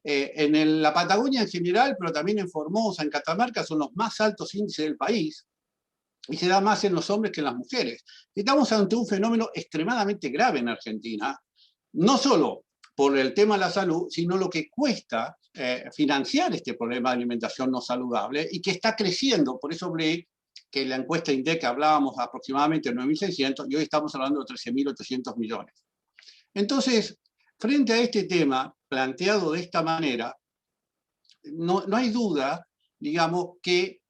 En la Patagonia en general, pero también en Formosa, en Catamarca, son los más altos índices del país, y se da más en los hombres que en las mujeres. Estamos ante un fenómeno extremadamente grave en Argentina, no solo por el tema de la salud, sino lo que cuesta financiar este problema de alimentación no saludable, y que está creciendo. Por eso hablé que en la encuesta INDEC hablábamos aproximadamente de 9.600, y hoy estamos hablando de 13.800 millones. Entonces, frente a este tema, planteado de esta manera, no hay duda, digamos, que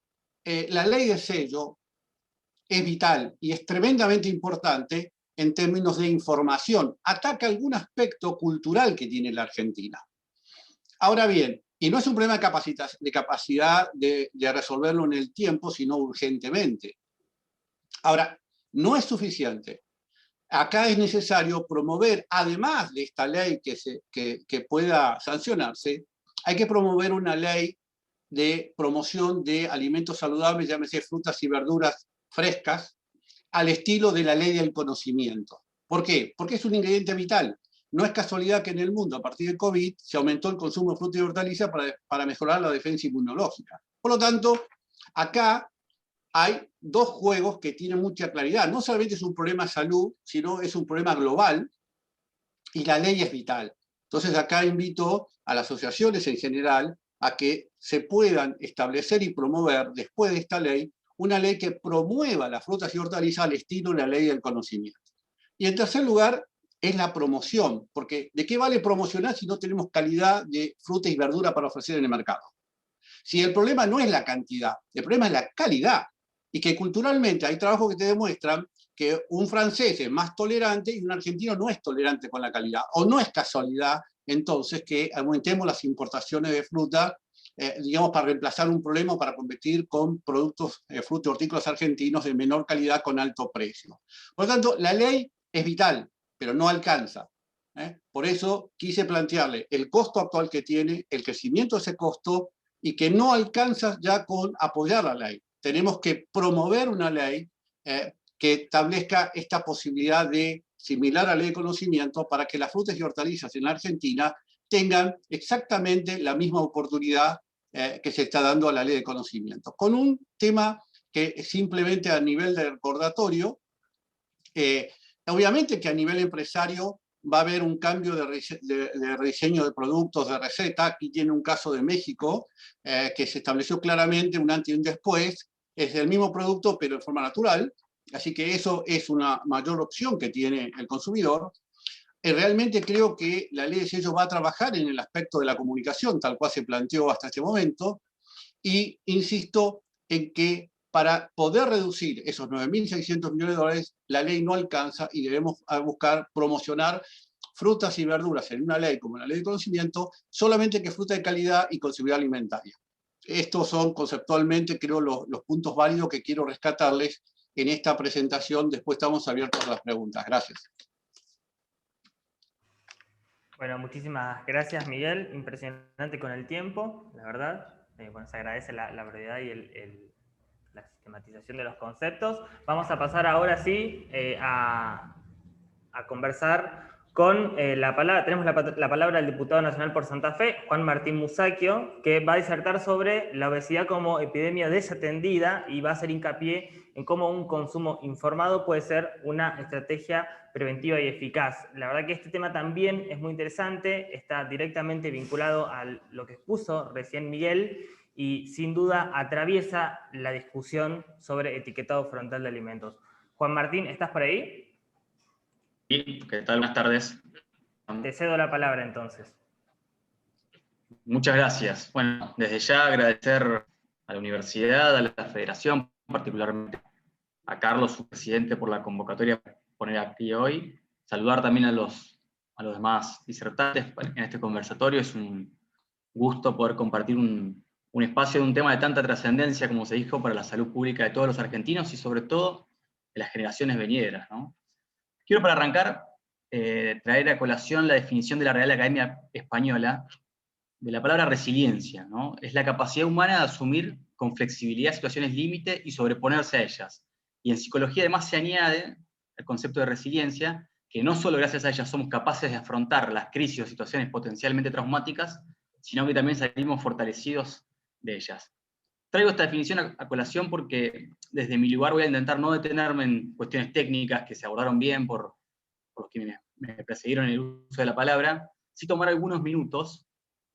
la ley de sello es vital y es tremendamente importante en términos de información. Ataca algún aspecto cultural que tiene la Argentina. Ahora bien, y no es un problema de capacidad de resolverlo en el tiempo, sino urgentemente. Ahora, no es suficiente. Acá es necesario promover, además de esta ley que pueda sancionarse, hay que promover una ley de promoción de alimentos saludables, llámese frutas y verduras frescas, al estilo de la ley del conocimiento. ¿Por qué? Porque es un ingrediente vital. No es casualidad que en el mundo, a partir del COVID, se aumentó el consumo de frutas y hortalizas para mejorar la defensa inmunológica. Por lo tanto, acá hay 2 juegos que tienen mucha claridad. No solamente es un problema de salud, sino es un problema global, y la ley es vital. Entonces acá invito a las asociaciones en general a que se puedan establecer y promover, después de esta ley, una ley que promueva las frutas y hortalizas al estilo de la ley del conocimiento. Y en tercer lugar, es la promoción, porque ¿de qué vale promocionar si no tenemos calidad de fruta y verdura para ofrecer en el mercado? Si el problema no es la cantidad, el problema es la calidad, y que culturalmente hay trabajos que te demuestran que un francés es más tolerante y un argentino no es tolerante con la calidad, o no es casualidad entonces que aumentemos las importaciones de fruta, digamos, para reemplazar un problema o para competir con productos frutos hortícolas argentinos de menor calidad con alto precio. Por lo tanto, la ley es vital, pero no alcanza. Por eso quise plantearle el costo actual que tiene, el crecimiento de ese costo, y que no alcanza ya con apoyar la ley. Tenemos que promover una ley que establezca esta posibilidad de, similar a la ley de conocimiento, para que las frutas y hortalizas en la Argentina tengan exactamente la misma oportunidad que se está dando a la ley de conocimiento. Con un tema que simplemente a nivel de recordatorio, obviamente que a nivel empresario va a haber un cambio de rediseño de productos, de receta. Aquí tiene un caso de México, que se estableció claramente un antes y un después. Es el mismo producto, pero en forma natural. Así que eso es una mayor opción que tiene el consumidor. Realmente creo que la ley de sello va a trabajar en el aspecto de la comunicación, tal cual se planteó hasta este momento. Y insisto en que para poder reducir esos 9.600 millones de dólares, la ley no alcanza y debemos buscar promocionar frutas y verduras en una ley como la ley de conocimiento, solamente que fruta de calidad y con seguridad alimentaria. Estos son conceptualmente, creo, los puntos válidos que quiero rescatarles en esta presentación. Después estamos abiertos a las preguntas. Gracias. Bueno, muchísimas gracias, Miguel. Impresionante con el tiempo, la verdad. Bueno, se agradece la brevedad y la sistematización de los conceptos. Vamos a pasar ahora sí a conversar con la palabra. Tenemos la palabra del diputado nacional por Santa Fe, Juan Martín Musacchio, que va a disertar sobre la obesidad como epidemia desatendida y va a hacer hincapié en cómo un consumo informado puede ser una estrategia preventiva y eficaz. La verdad que este tema también es muy interesante, está directamente vinculado a lo que expuso recién Miguel y sin duda atraviesa la discusión sobre etiquetado frontal de alimentos. Juan Martín, ¿estás por ahí? Sí, ¿qué tal? Buenas tardes. Te cedo la palabra entonces. Muchas gracias. Bueno, desde ya agradecer a la universidad, a la federación, particularmente a Carlos, su presidente, por la convocatoria para poner aquí hoy. Saludar también a los demás disertantes en este conversatorio. Es un gusto poder compartir un espacio de un tema de tanta trascendencia, como se dijo, para la salud pública de todos los argentinos y sobre todo de las generaciones venideras, ¿no? Quiero, para arrancar, traer a colación la definición de la Real Academia Española de la palabra resiliencia, ¿no? Es la capacidad humana de asumir con flexibilidad situaciones límite y sobreponerse a ellas. Y en psicología además se añade el concepto de resiliencia, que no solo gracias a ellas somos capaces de afrontar las crisis o situaciones potencialmente traumáticas, sino que también salimos fortalecidos de ellas. Traigo esta definición a colación porque desde mi lugar voy a intentar no detenerme en cuestiones técnicas que se abordaron bien por los que me precedieron en el uso de la palabra, sí tomar algunos minutos,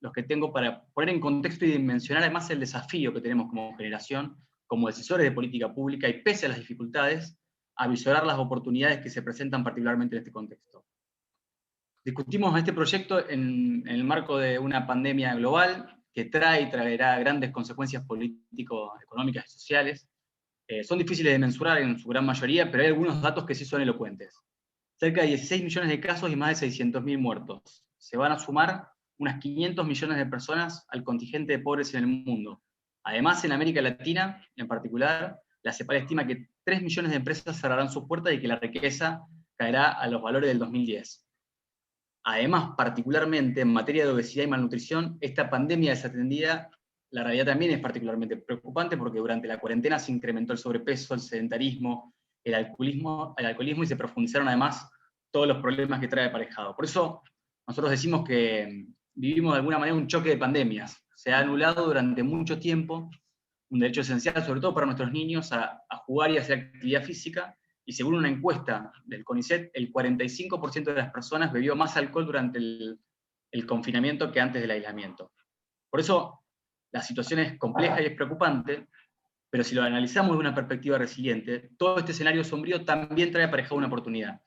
los que tengo, para poner en contexto y dimensionar además el desafío que tenemos como generación, como decisores de política pública, y pese a las dificultades, a visorar las oportunidades que se presentan particularmente en este contexto. Discutimos este proyecto en el marco de una pandemia global que trae y traerá grandes consecuencias político, económicas y sociales. Son difíciles de mensurar en su gran mayoría, pero hay algunos datos que sí son elocuentes. Cerca de 16 millones de casos y más de 600.000 muertos. Se van a sumar unas 500 millones de personas al contingente de pobres en el mundo. Además, en América Latina, en particular, la CEPAL estima que 3 millones de empresas cerrarán sus puertas y que la riqueza caerá a los valores del 2010. Además, particularmente en materia de obesidad y malnutrición, esta pandemia desatendida, la realidad también es particularmente preocupante porque durante la cuarentena se incrementó el sobrepeso, el sedentarismo, el alcoholismo y se profundizaron además todos los problemas que trae aparejado. Por eso nosotros decimos que vivimos de alguna manera un choque de pandemias. Se ha anulado durante mucho tiempo un derecho esencial, sobre todo para nuestros niños, a jugar y hacer actividad física, y según una encuesta del CONICET, el 45% de las personas bebió más alcohol durante el confinamiento que antes del aislamiento. Por eso la situación es compleja y es preocupante, pero si lo analizamos de una perspectiva resiliente, todo este escenario sombrío también trae aparejado una oportunidad.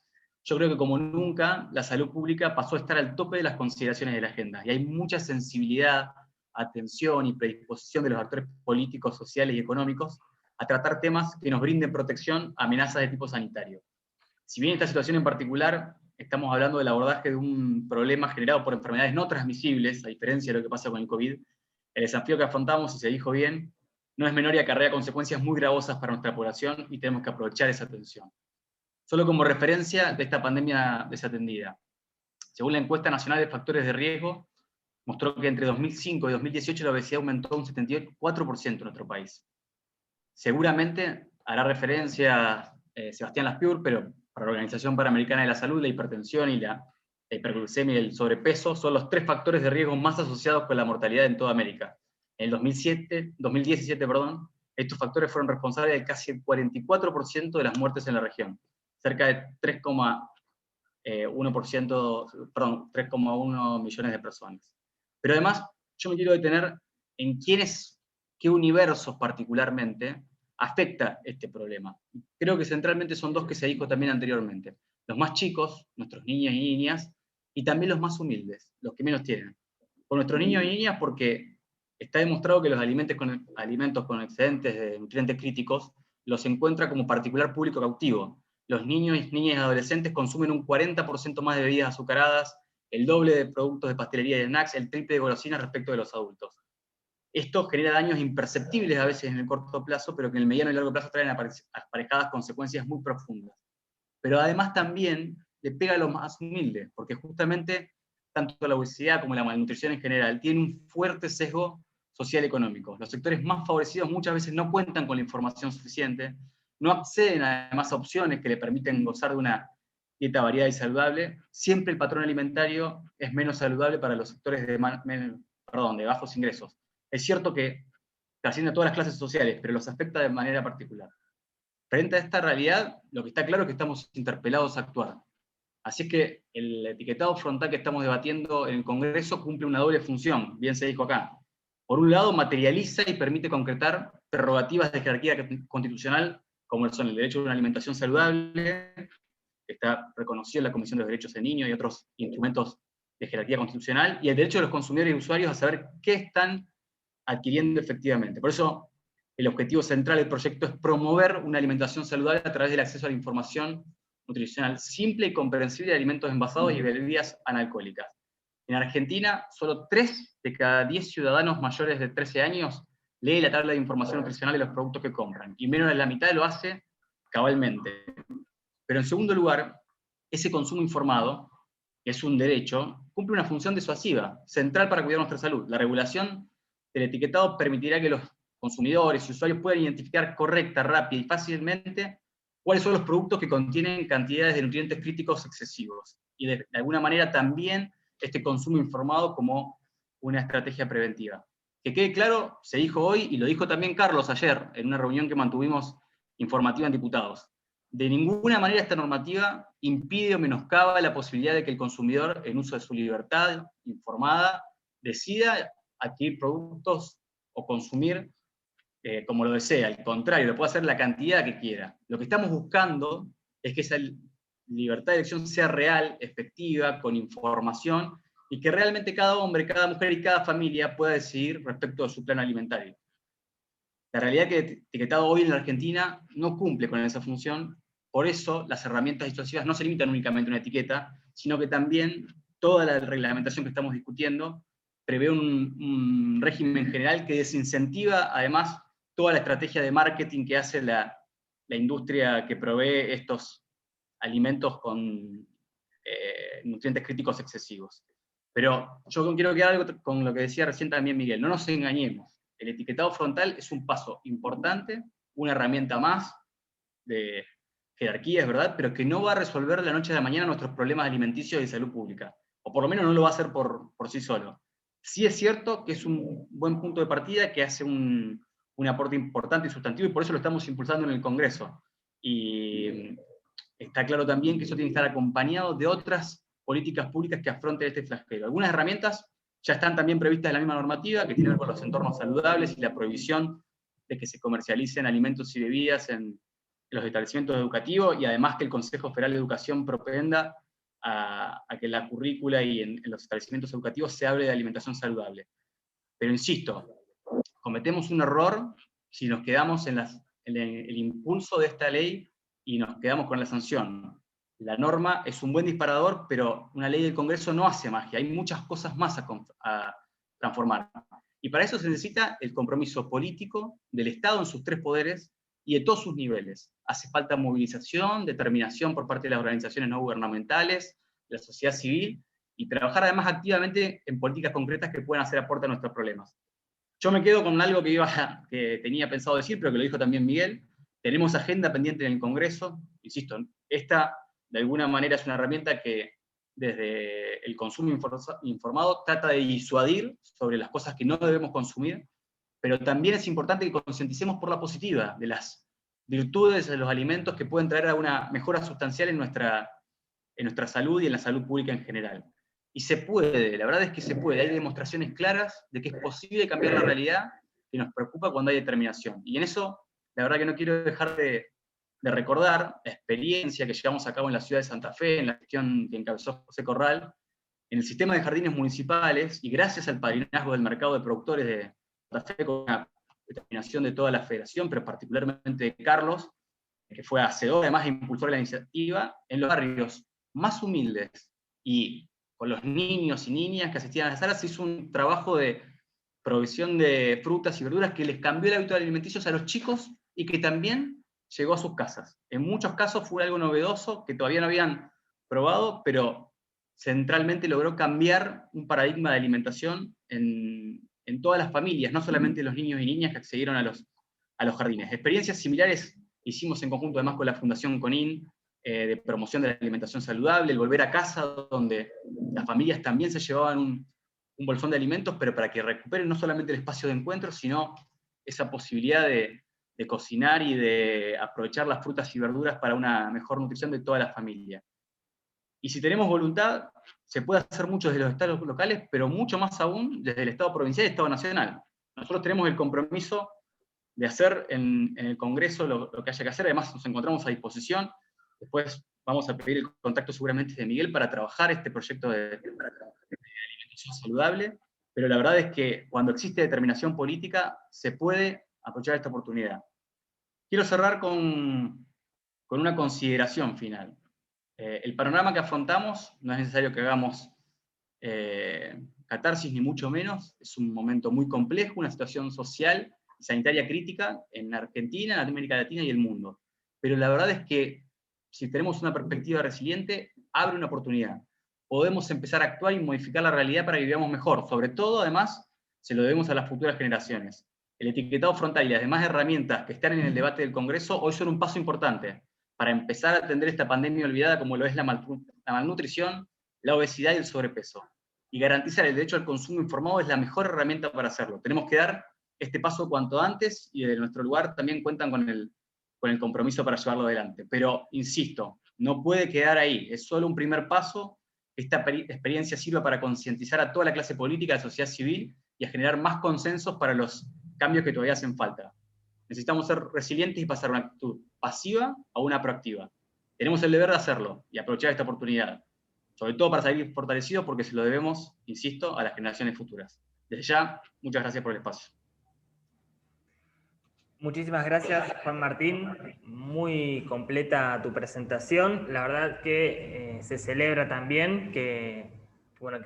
yo creo que como nunca la salud pública pasó a estar al tope de las consideraciones de la agenda, y hay mucha sensibilidad, atención y predisposición de los actores políticos, sociales y económicos a tratar temas que nos brinden protección a amenazas de tipo sanitario. Si bien esta situación en particular, estamos hablando del abordaje de un problema generado por enfermedades no transmisibles, a diferencia de lo que pasa con el COVID, el desafío que afrontamos, y se dijo bien, no es menor y acarrea consecuencias muy gravosas para nuestra población, y tenemos que aprovechar esa atención. Solo como referencia de esta pandemia desatendida. Según la encuesta nacional de factores de riesgo, mostró que entre 2005 y 2018 la obesidad aumentó un 74% en nuestro país. Seguramente hará referencia Sebastián Laspiur, pero para la Organización Panamericana de la Salud, la hipertensión y la hiperglucemia y el sobrepeso son los 3 factores de riesgo más asociados con la mortalidad en toda América. En el 2017, estos factores fueron responsables de casi el 44% de las muertes en la región, cerca de 3,1 millones de personas. Pero además, yo me quiero detener en qué universos particularmente afecta este problema. Creo que centralmente son 2 que se dijo también anteriormente. Los más chicos, nuestros niños y niñas, y también los más humildes, los que menos tienen. Con nuestros niños y niñas porque está demostrado que los alimentos con excedentes de nutrientes críticos los encuentra como particular público cautivo. Los niños, niñas y adolescentes consumen un 40% más de bebidas azucaradas, el doble de productos de pastelería y snacks, el triple de golosinas respecto de los adultos. Esto genera daños imperceptibles a veces en el corto plazo, pero que en el mediano y largo plazo traen aparejadas consecuencias muy profundas. Pero además también le pega a los más humildes, porque justamente tanto la obesidad como la malnutrición en general tienen un fuerte sesgo social-económico. Los sectores más favorecidos muchas veces no cuentan con la información suficiente, no acceden además a opciones que le permiten gozar de una dieta variada y saludable. Siempre el patrón alimentario es menos saludable para los sectores de bajos ingresos. Es cierto que trasciende a todas las clases sociales, pero los afecta de manera particular. Frente a esta realidad, lo que está claro es que estamos interpelados a actuar. Así es que el etiquetado frontal que estamos debatiendo en el Congreso cumple una doble función, bien se dijo acá. Por un lado, materializa y permite concretar prerrogativas de jerarquía constitucional, como son el derecho a una alimentación saludable, que está reconocido en la Comisión de los Derechos del Niño y otros instrumentos de jerarquía constitucional, y el derecho de los consumidores y usuarios a saber qué están adquiriendo efectivamente. Por eso, el objetivo central del proyecto es promover una alimentación saludable a través del acceso a la información nutricional simple y comprensible de alimentos envasados y bebidas analcohólicas. En Argentina, solo 3 de cada 10 ciudadanos mayores de 13 años lee la tabla de información nutricional de los productos que compran, y menos de la mitad lo hace cabalmente. Pero en segundo lugar, ese consumo informado, que es un derecho, cumple una función disuasiva, central para cuidar nuestra salud. La regulación del etiquetado permitirá que los consumidores y usuarios puedan identificar correcta, rápida y fácilmente cuáles son los productos que contienen cantidades de nutrientes críticos excesivos. Y de alguna manera también este consumo informado como una estrategia preventiva. Que quede claro, se dijo hoy, y lo dijo también Carlos ayer, en una reunión que mantuvimos informativa en diputados. De ninguna manera esta normativa impide o menoscaba la posibilidad de que el consumidor, en uso de su libertad informada, decida adquirir productos o consumir como lo desea. Al contrario, lo puede hacer la cantidad que quiera. Lo que estamos buscando es que esa libertad de elección sea real, efectiva, con información, y que realmente cada hombre, cada mujer y cada familia pueda decidir respecto a su plan alimentario. La realidad es que el etiquetado hoy en la Argentina no cumple con esa función, por eso las herramientas disuasivas no se limitan únicamente a una etiqueta, sino que también toda la reglamentación que estamos discutiendo prevé un régimen general que desincentiva además toda la estrategia de marketing que hace la industria que provee estos alimentos con nutrientes críticos excesivos. Pero yo quiero quedar algo con lo que decía recién también Miguel, no nos engañemos. El etiquetado frontal es un paso importante, una herramienta más de jerarquía, es verdad, pero que no va a resolver de la noche a la mañana nuestros problemas alimenticios y de salud pública. O por lo menos no lo va a hacer por sí solo. Sí es cierto que es un buen punto de partida, que hace un aporte importante y sustantivo, y por eso lo estamos impulsando en el Congreso. Y está claro también que eso tiene que estar acompañado de otras políticas públicas que afronten este flagelo. Algunas herramientas ya están también previstas en la misma normativa, que tiene que ver con los entornos saludables y la prohibición de que se comercialicen alimentos y bebidas en los establecimientos educativos, y además que el Consejo Federal de Educación propenda a que la currícula y en los establecimientos educativos se hable de alimentación saludable. Pero insisto, cometemos un error si nos quedamos en el impulso de esta ley y nos quedamos con la sanción. La norma es un buen disparador, pero una ley del Congreso no hace magia, hay muchas cosas más a transformar. Y para eso se necesita el compromiso político del Estado en sus tres poderes y de todos sus niveles. Hace falta movilización, determinación por parte de las organizaciones no gubernamentales, de la sociedad civil, y trabajar además activamente en políticas concretas que puedan hacer aporte a nuestros problemas. Yo me quedo con algo que tenía pensado decir, pero que lo dijo también Miguel. Tenemos agenda pendiente en el Congreso. Insisto, esta de alguna manera es una herramienta que desde el consumo informado trata de disuadir sobre las cosas que no debemos consumir, pero también es importante que concienticemos por la positiva, de las virtudes de los alimentos que pueden traer a una mejora sustancial en nuestra salud y en la salud pública en general. Y se puede, la verdad es que se puede, hay demostraciones claras de que es posible cambiar la realidad que nos preocupa cuando hay determinación. Y en eso, la verdad que no quiero dejar de recordar la experiencia que llevamos a cabo en la ciudad de Santa Fe, en la gestión que encabezó José Corral, en el sistema de jardines municipales, y gracias al padrinazgo del mercado de productores de Santa Fe, con una determinación de toda la federación, pero particularmente de Carlos, que fue hacedor, además impulsor de la iniciativa, en los barrios más humildes y con los niños y niñas que asistían a las salas, se hizo un trabajo de provisión de frutas y verduras que les cambió el hábito alimenticio a los chicos y que también llegó a sus casas. En muchos casos fue algo novedoso que todavía no habían probado, pero centralmente logró cambiar un paradigma de alimentación en todas las familias, no solamente los niños y niñas que accedieron a los jardines. Experiencias similares hicimos en conjunto además con la Fundación CONIN, de promoción de la alimentación saludable, el volver a casa, donde las familias también se llevaban un bolsón de alimentos, pero para que recuperen no solamente el espacio de encuentro, sino esa posibilidad de cocinar y de aprovechar las frutas y verduras para una mejor nutrición de toda la familia. Y si tenemos voluntad, se puede hacer mucho desde los estados locales, pero mucho más aún desde el Estado provincial y el Estado nacional. Nosotros tenemos el compromiso de hacer en el Congreso lo que haya que hacer, además nos encontramos a disposición. Después vamos a pedir el contacto seguramente de Miguel para trabajar este proyecto de alimentación saludable, pero la verdad es que cuando existe determinación política se puede aprovechar esta oportunidad. Quiero cerrar con una consideración final. El panorama que afrontamos no es necesario que hagamos catarsis ni mucho menos, es un momento muy complejo, una situación social y sanitaria crítica en Argentina, en América Latina y el mundo. Pero la verdad es que si tenemos una perspectiva resiliente, abre una oportunidad. Podemos empezar a actuar y modificar la realidad para que vivamos mejor. Sobre todo, además, se lo debemos a las futuras generaciones. El etiquetado frontal y las demás herramientas que están en el debate del Congreso hoy son un paso importante para empezar a atender esta pandemia olvidada como lo es la malnutrición, la obesidad y el sobrepeso. Y garantizar el derecho al consumo informado es la mejor herramienta para hacerlo. Tenemos que dar este paso cuanto antes y desde nuestro lugar también cuentan con el compromiso para llevarlo adelante. Pero, insisto, no puede quedar ahí, es solo un primer paso. Esta experiencia sirve para concientizar a toda la clase política, a la sociedad civil, y a generar más consensos para los cambios que todavía hacen falta. Necesitamos ser resilientes y pasar de una actitud pasiva a una proactiva. Tenemos el deber de hacerlo y aprovechar esta oportunidad, sobre todo para salir fortalecidos porque se lo debemos, insisto, a las generaciones futuras. Desde ya, muchas gracias por el espacio. Muchísimas gracias, Juan Martín. Muy completa tu presentación. La verdad que se celebra también que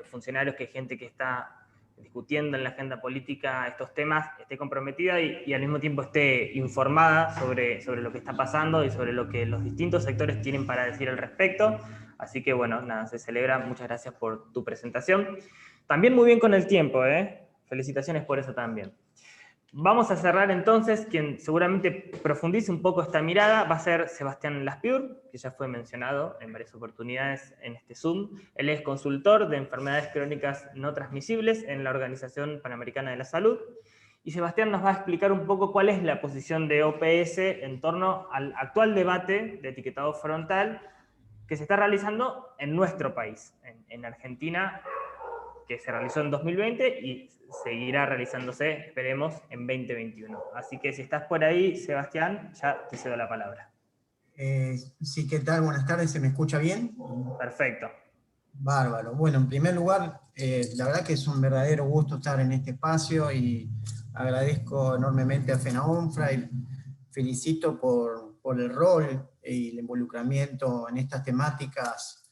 funcionarios, que gente que está discutiendo en la agenda política estos temas esté comprometida y al mismo tiempo esté informada sobre lo que está pasando y sobre lo que los distintos sectores tienen para decir al respecto. Así que bueno, nada, se celebra. Muchas gracias por tu presentación. También muy bien con el tiempo, ¿eh? Felicitaciones por eso también. Vamos a cerrar entonces. Quien seguramente profundice un poco esta mirada va a ser Sebastián Laspiur, que ya fue mencionado en varias oportunidades en este Zoom. Él es consultor de enfermedades crónicas no transmisibles en la Organización Panamericana de la Salud. Y Sebastián nos va a explicar un poco cuál es la posición de OPS en torno al actual debate de etiquetado frontal que se está realizando en nuestro país, en Argentina, que se realizó en 2020 y seguirá realizándose, esperemos, en 2021. Así que si estás por ahí, Sebastián, ya te cedo la palabra. Sí, ¿qué tal? Buenas tardes, ¿se me escucha bien? Perfecto. Bárbaro. Bueno, en primer lugar, la verdad que es un verdadero gusto estar en este espacio y agradezco enormemente a FENAONFRA y felicito por el rol y el involucramiento en estas temáticas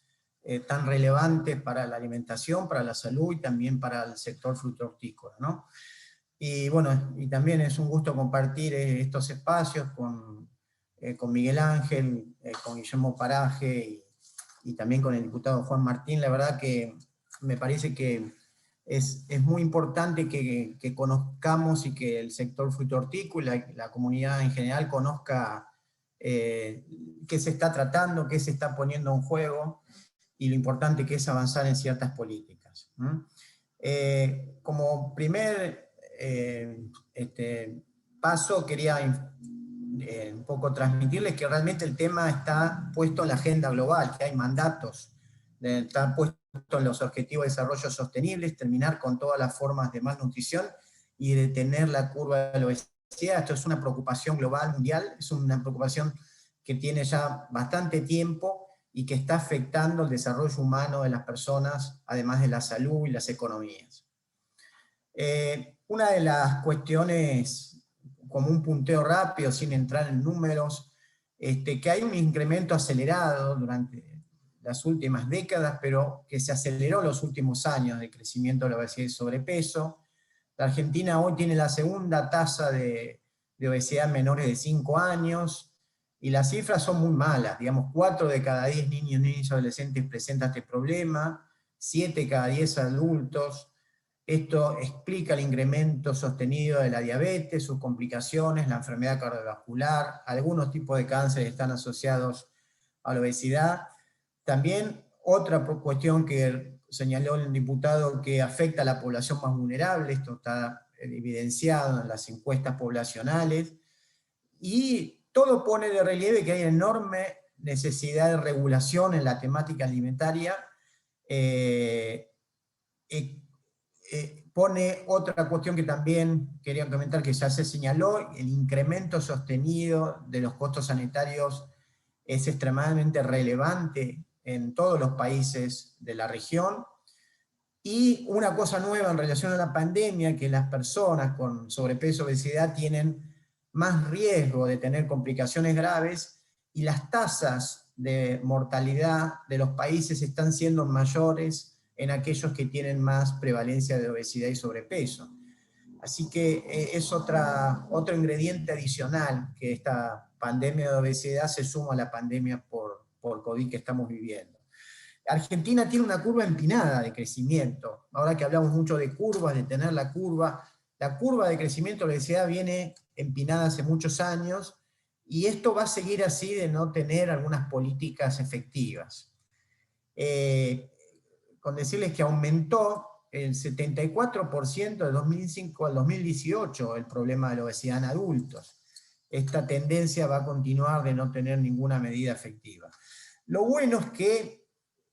tan relevantes para la alimentación, para la salud y también para el sector fruto-hortícola, ¿no? Y bueno, y también es un gusto compartir estos espacios con Miguel Ángel, con Guillermo Paraje y también con el diputado Juan Martín. La verdad que me parece que es muy importante que conozcamos y que el sector fruto-hortícola y la comunidad en general conozca qué se está tratando, qué se está poniendo en juego y lo importante que es avanzar en ciertas políticas. Como primer paso quería un poco transmitirles que realmente el tema está puesto en la agenda global, que hay mandatos, está puesto en los Objetivos de Desarrollo Sostenibles, terminar con todas las formas de malnutrición y detener la curva de la obesidad. Esto es una preocupación global, mundial, es una preocupación que tiene ya bastante tiempo y que está afectando el desarrollo humano de las personas, además de la salud y las economías. Una de las cuestiones, como un punteo rápido, sin entrar en números, que hay un incremento acelerado durante las últimas décadas, pero que se aceleró en los últimos años de crecimiento de la obesidad y sobrepeso. La Argentina hoy tiene la segunda tasa de obesidad en menores de 5 años, y las cifras son muy malas, digamos, 4 de cada 10 niños y adolescentes presentan este problema, 7 de cada 10 adultos. Esto explica el incremento sostenido de la diabetes, sus complicaciones, la enfermedad cardiovascular, algunos tipos de cáncer están asociados a la obesidad. También otra cuestión que señaló el diputado que afecta a la población más vulnerable, esto está evidenciado en las encuestas poblacionales, y todo pone de relieve que hay enorme necesidad de regulación en la temática alimentaria. Pone otra cuestión que también quería comentar, que ya se señaló: el incremento sostenido de los costos sanitarios es extremadamente relevante en todos los países de la región. Y una cosa nueva en relación a la pandemia, que las personas con sobrepeso, obesidad, tienen más riesgo de tener complicaciones graves, y las tasas de mortalidad de los países están siendo mayores en aquellos que tienen más prevalencia de obesidad y sobrepeso. Así que es otro ingrediente adicional, que esta pandemia de obesidad se suma a la pandemia por COVID que estamos viviendo. Argentina tiene una curva empinada de crecimiento. Ahora que hablamos mucho de curvas, de tener la curva de crecimiento de la obesidad viene empinada hace muchos años, y esto va a seguir así de no tener algunas políticas efectivas. Con decirles que aumentó el 74% de 2005 al 2018 el problema de la obesidad en adultos. Esta tendencia va a continuar de no tener ninguna medida efectiva. Lo bueno es que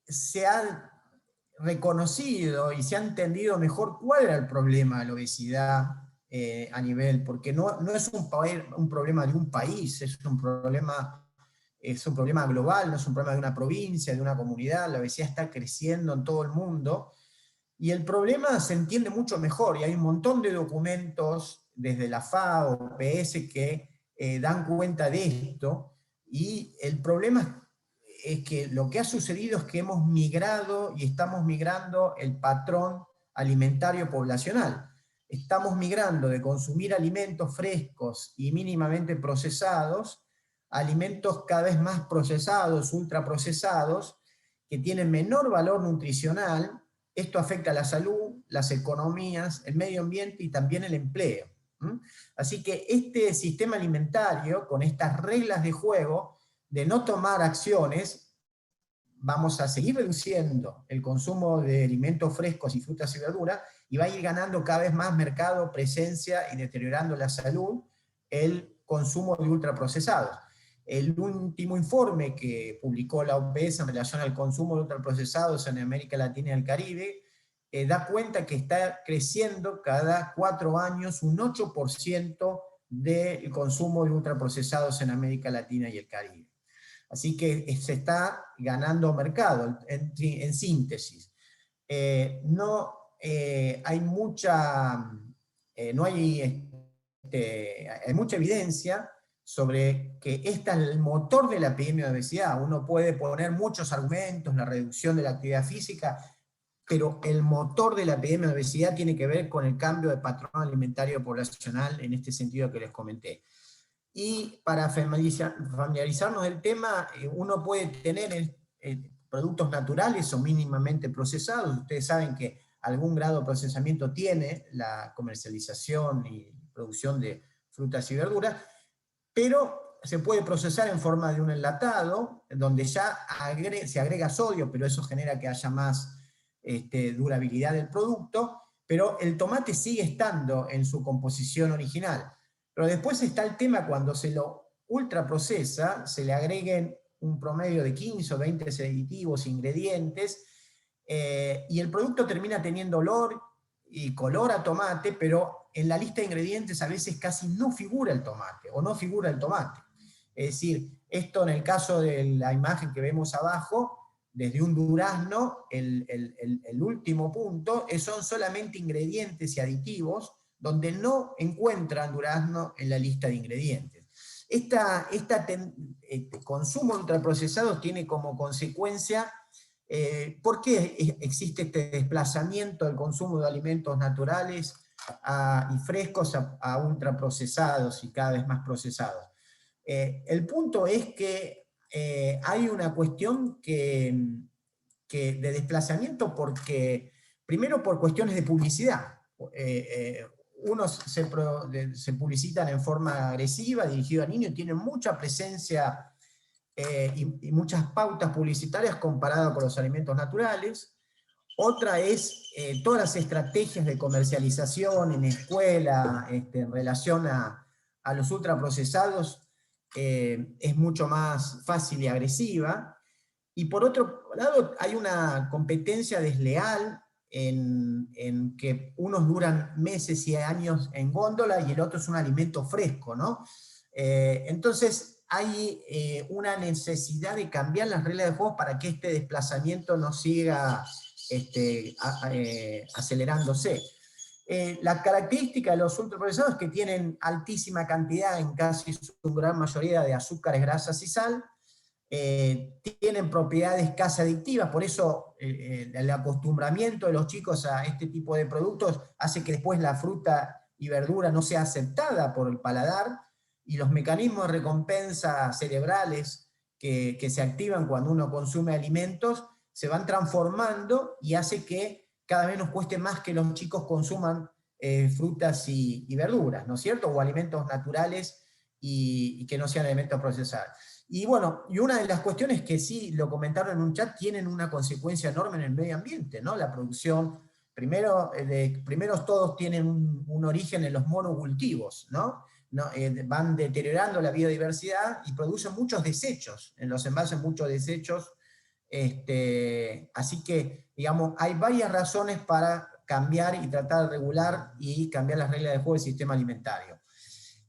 se ha reconocido y se ha entendido mejor cuál era el problema de la obesidad a nivel, porque no es un problema de un país, es un problema global, no es un problema de una provincia, de una comunidad. La obesidad está creciendo en todo el mundo, y el problema se entiende mucho mejor, y hay un montón de documentos desde la FAO, OPS, que dan cuenta de esto, y el problema es que lo que ha sucedido es que hemos migrado y estamos migrando el patrón alimentario poblacional. Estamos migrando de consumir alimentos frescos y mínimamente procesados a alimentos cada vez más procesados, ultraprocesados, que tienen menor valor nutricional. Esto afecta a la salud, las economías, el medio ambiente y también el empleo. Así que este sistema alimentario, con estas reglas de juego, de no tomar acciones, vamos a seguir reduciendo el consumo de alimentos frescos y frutas y verduras, y va a ir ganando cada vez más mercado, presencia, y deteriorando la salud el consumo de ultraprocesados. El último informe que publicó la OPS en relación al consumo de ultraprocesados en América Latina y el Caribe da cuenta que está creciendo cada 4 años un 8% del consumo de ultraprocesados en América Latina y el Caribe. Así que se está ganando mercado, en síntesis. No hay mucha evidencia sobre que este es el motor de la epidemia de obesidad. Uno puede poner muchos argumentos, la reducción de la actividad física, pero el motor de la epidemia de obesidad tiene que ver con el cambio de patrón alimentario poblacional en este sentido que les comenté. Y para familiarizarnos del tema, uno puede tener productos naturales o mínimamente procesados. Ustedes saben que algún grado de procesamiento tiene la comercialización y producción de frutas y verduras, pero se puede procesar en forma de un enlatado, donde ya se agrega sodio, pero eso genera que haya más durabilidad del producto, pero el tomate sigue estando en su composición original. Pero después está el tema cuando se lo ultraprocesa, se le agreguen un promedio de 15 o 20 aditivos, ingredientes, y el producto termina teniendo olor y color a tomate, pero en la lista de ingredientes a veces casi no figura el tomate, o no figura el tomate. Es decir, esto en el caso de la imagen que vemos abajo, desde un durazno, el último punto, son solamente ingredientes y aditivos, donde no encuentran durazno en la lista de ingredientes. Consumo de ultraprocesados tiene como consecuencia, ¿por qué existe este desplazamiento del consumo de alimentos naturales y frescos a ultraprocesados y cada vez más procesados? El punto es que hay una cuestión de desplazamiento primero por cuestiones de publicidad. Unos se publicitan en forma agresiva, dirigido a niños, tienen mucha presencia y muchas pautas publicitarias comparadas con los alimentos naturales. Otra es todas las estrategias de comercialización en escuela, en relación a los ultraprocesados, es mucho más fácil y agresiva. Y por otro lado, hay una competencia desleal en que unos duran meses y años en góndola y el otro es un alimento fresco, ¿no? Entonces hay una necesidad de cambiar las reglas de juego para que este desplazamiento no siga acelerándose. La característica de los ultraprocesados es que tienen altísima cantidad, en casi su gran mayoría, de azúcares, grasas y sal. Tienen propiedades casi adictivas, por eso el acostumbramiento de los chicos a este tipo de productos hace que después la fruta y verdura no sea aceptada por el paladar, y los mecanismos de recompensa cerebrales que se activan cuando uno consume alimentos se van transformando y hace que cada vez nos cueste más que los chicos consuman frutas y verduras, ¿no es cierto? O alimentos naturales y que no sean alimentos procesados. Y bueno, y una de las cuestiones que sí lo comentaron en un chat, tienen una consecuencia enorme en el medio ambiente, ¿no? La producción, primero todos tienen un origen en los monocultivos, ¿no? Van deteriorando la biodiversidad y producen muchos desechos, en los envases muchos desechos. Así que, digamos, hay varias razones para cambiar y tratar de regular y cambiar las reglas de juego del sistema alimentario.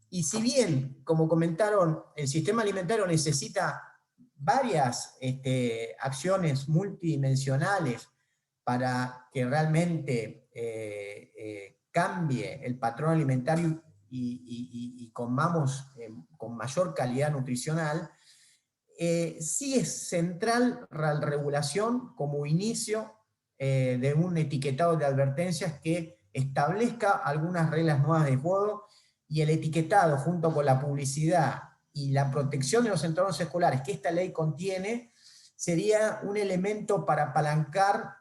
Y si bien, como comentaron, el sistema alimentario necesita varias acciones multidimensionales para que realmente cambie el patrón alimentario y comamos con mayor calidad nutricional, sí es central la regulación como inicio de un etiquetado de advertencias que establezca algunas reglas nuevas de juego, y el etiquetado junto con la publicidad y la protección de los entornos escolares que esta ley contiene sería un elemento para apalancar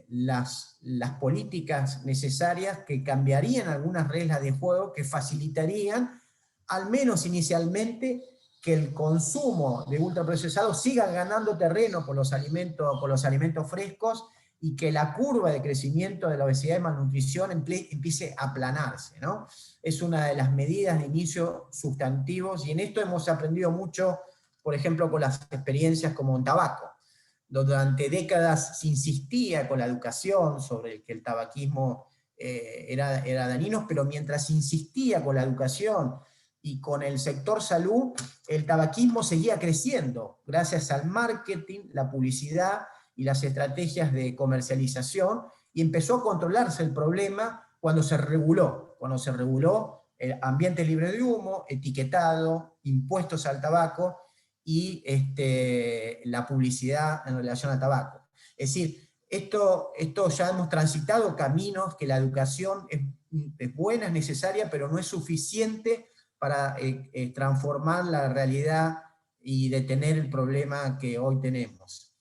las políticas necesarias que cambiarían algunas reglas de juego que facilitarían, al menos inicialmente, que el consumo de ultraprocesados siga ganando terreno por los alimentos frescos y que la curva de crecimiento de la obesidad y malnutrición empiece a aplanarse, ¿no? Es una de las medidas de inicio sustantivos, y en esto hemos aprendido mucho, por ejemplo, con las experiencias como en tabaco, donde durante décadas se insistía con la educación sobre que el tabaquismo era dañino, pero mientras se insistía con la educación y con el sector salud, el tabaquismo seguía creciendo, gracias al marketing, la publicidad y las estrategias de comercialización, y empezó a controlarse el problema cuando se reguló el ambiente libre de humo, etiquetado, impuestos al tabaco y la publicidad en relación al tabaco. Es decir, esto ya hemos transitado caminos que la educación es buena, es necesaria, pero no es suficiente para transformar la realidad y detener el problema que hoy tenemos.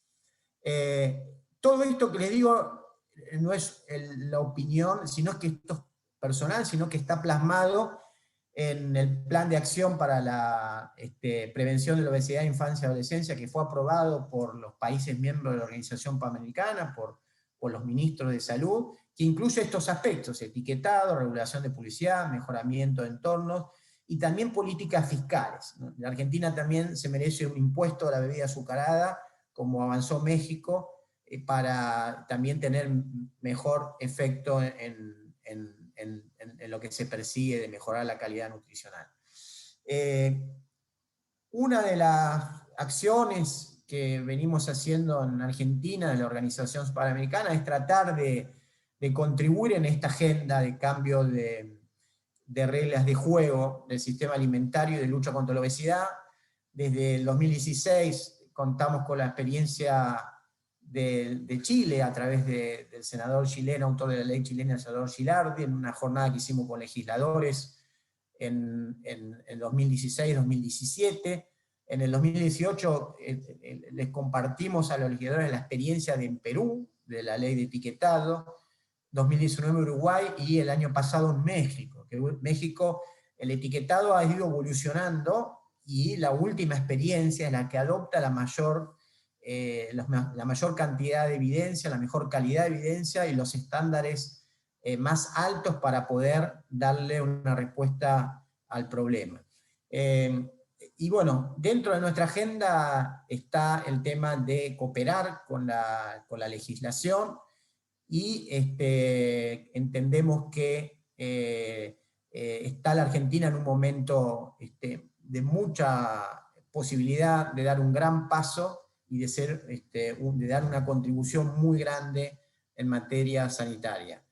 Todo esto que les digo no es la opinión, sino que esto es personal, sino que está plasmado en el Plan de Acción para la Prevención de la Obesidad en Infancia y Adolescencia, que fue aprobado por los países miembros de la Organización Panamericana, por los ministros de salud, que incluye estos aspectos: etiquetado, regulación de publicidad, mejoramiento de entornos, y también políticas fiscales, ¿no? La Argentina también se merece un impuesto a la bebida azucarada, como avanzó México, para también tener mejor efecto en lo que se persigue de mejorar la calidad nutricional. Una de las acciones que venimos haciendo en Argentina, en la Organización Panamericana, es tratar de contribuir en esta agenda de cambio de reglas de juego del sistema alimentario y de lucha contra la obesidad. Desde el 2016 contamos con la experiencia de Chile, a través del senador chileno, autor de la ley chilena, el senador Gilardi, en una jornada que hicimos con legisladores en 2016-2017. En el 2018 les compartimos a los legisladores la experiencia en Perú, de la ley de etiquetado, 2019 Uruguay, y el año pasado en México. Que en México el etiquetado ha ido evolucionando, y la última experiencia es la que adopta la mayor cantidad de evidencia, la mejor calidad de evidencia y los estándares más altos para poder darle una respuesta al problema. Y bueno, dentro de nuestra agenda está el tema de cooperar con la legislación, y entendemos que está la Argentina en un momento de mucha posibilidad de dar un gran paso y de dar una contribución muy grande en materia sanitaria.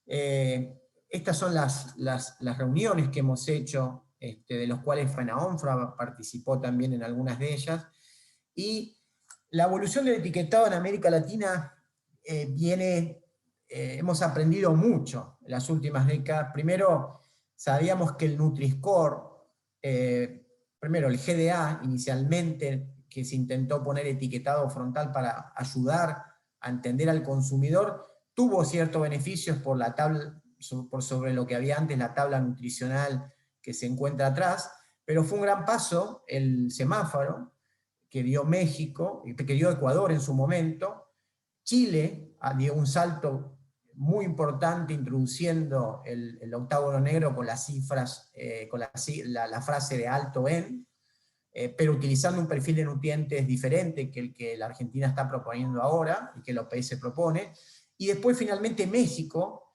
Estas son las reuniones que hemos hecho, de los cuales FENAONFRA participó también en algunas de ellas, y la evolución del etiquetado en América Latina hemos aprendido mucho en las últimas décadas. Primero, sabíamos que el Nutri-Score, primero el GDA inicialmente, que se intentó poner etiquetado frontal para ayudar a entender al consumidor, tuvo ciertos beneficios por sobre lo que había antes, la tabla nutricional que se encuentra atrás, pero fue un gran paso el semáforo que dio México, que dio Ecuador en su momento. Chile dio un salto muy importante introduciendo el octágono negro con las cifras, con la frase de alto en, pero utilizando un perfil de nutrientes diferente que el que la Argentina está proponiendo ahora, y que la OPS propone. Y después finalmente México,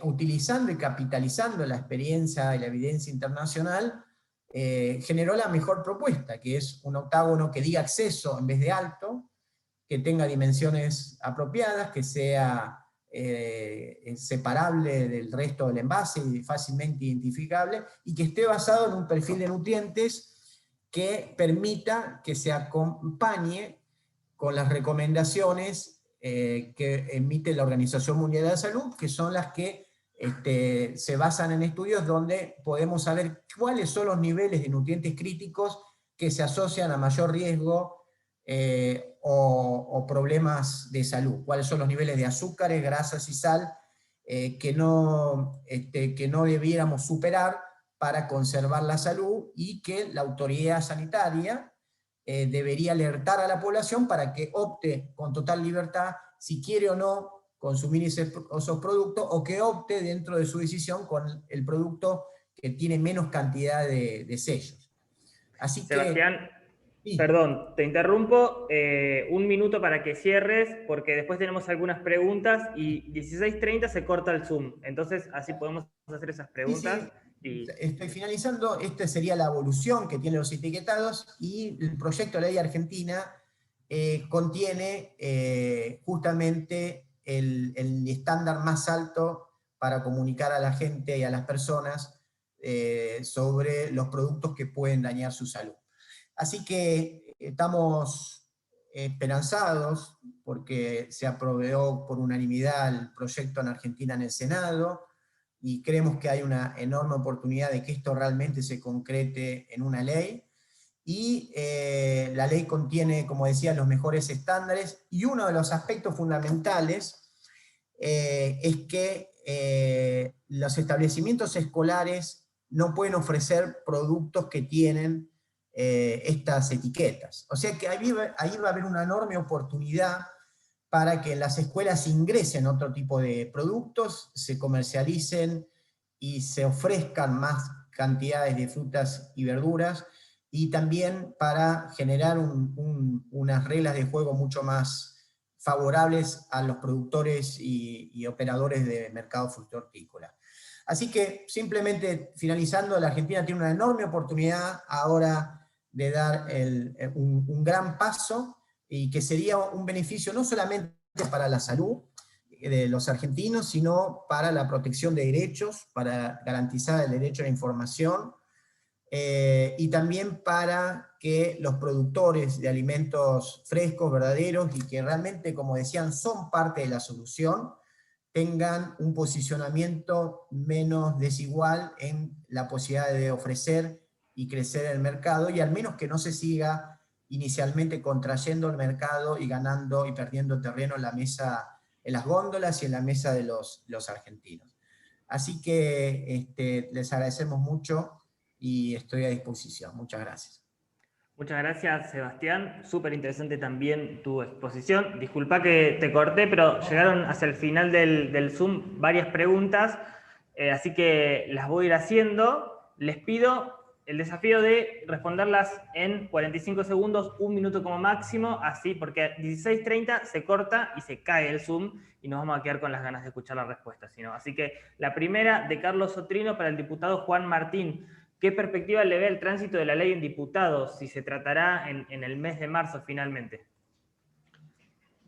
utilizando y capitalizando la experiencia y la evidencia internacional, generó la mejor propuesta, que es un octágono que diga acceso en vez de alto, que tenga dimensiones apropiadas, que sea separable del resto del envase y fácilmente identificable, y que esté basado en un perfil de nutrientes que permita que se acompañe con las recomendaciones que emite la Organización Mundial de la Salud, que son las que se basan en estudios donde podemos saber cuáles son los niveles de nutrientes críticos que se asocian a mayor riesgo o problemas de salud, cuáles son los niveles de azúcares, grasas y sal que no debiéramos superar para conservar la salud, y que la autoridad sanitaria debería alertar a la población para que opte con total libertad si quiere o no consumir esos productos, o que opte dentro de su decisión con el producto que tiene menos cantidad de sellos. Así Sebastián, que, perdón, te interrumpo, un minuto para que cierres, porque después tenemos algunas preguntas y 16:30 se corta el Zoom, entonces así podemos hacer esas preguntas. Sí. Estoy finalizando, esta sería la evolución que tienen los etiquetados, y el proyecto de ley argentina contiene justamente el estándar más alto para comunicar a la gente y a las personas sobre los productos que pueden dañar su salud. Así que estamos esperanzados porque se aprobó por unanimidad el proyecto en Argentina en el Senado, y creemos que hay una enorme oportunidad de que esto realmente se concrete en una ley. Y la ley contiene, como decía, los mejores estándares, y uno de los aspectos fundamentales es que los establecimientos escolares no pueden ofrecer productos que tienen estas etiquetas. O sea que ahí va a haber una enorme oportunidad para que en las escuelas ingresen otro tipo de productos, se comercialicen y se ofrezcan más cantidades de frutas y verduras, y también para generar unas reglas de juego mucho más favorables a los productores y operadores de mercado frutícola. Así que, simplemente finalizando, la Argentina tiene una enorme oportunidad ahora de dar un gran paso, y que sería un beneficio no solamente para la salud de los argentinos, sino para la protección de derechos, para garantizar el derecho a la información, y también para que los productores de alimentos frescos, verdaderos, y que realmente, como decían, son parte de la solución, tengan un posicionamiento menos desigual en la posibilidad de ofrecer y crecer el mercado, y al menos que no se siga inicialmente contrayendo el mercado y ganando y perdiendo terreno en la mesa, en las góndolas y en la mesa de los argentinos. Así que les agradecemos mucho y estoy a disposición. Muchas gracias. Muchas gracias, Sebastián. Súper interesante también tu exposición. Disculpa que te corté, pero llegaron hacia el final del Zoom varias preguntas, así que las voy a ir haciendo. Les pido el desafío de responderlas en 45 segundos, 1 minuto como máximo, así, porque a 16:30 se corta y se cae el Zoom y nos vamos a quedar con las ganas de escuchar la respuesta. Así que la primera, de Carlos Sotrino, para el diputado Juan Martín. ¿Qué perspectiva le ve el tránsito de la ley en diputados, si se tratará en el mes de marzo finalmente?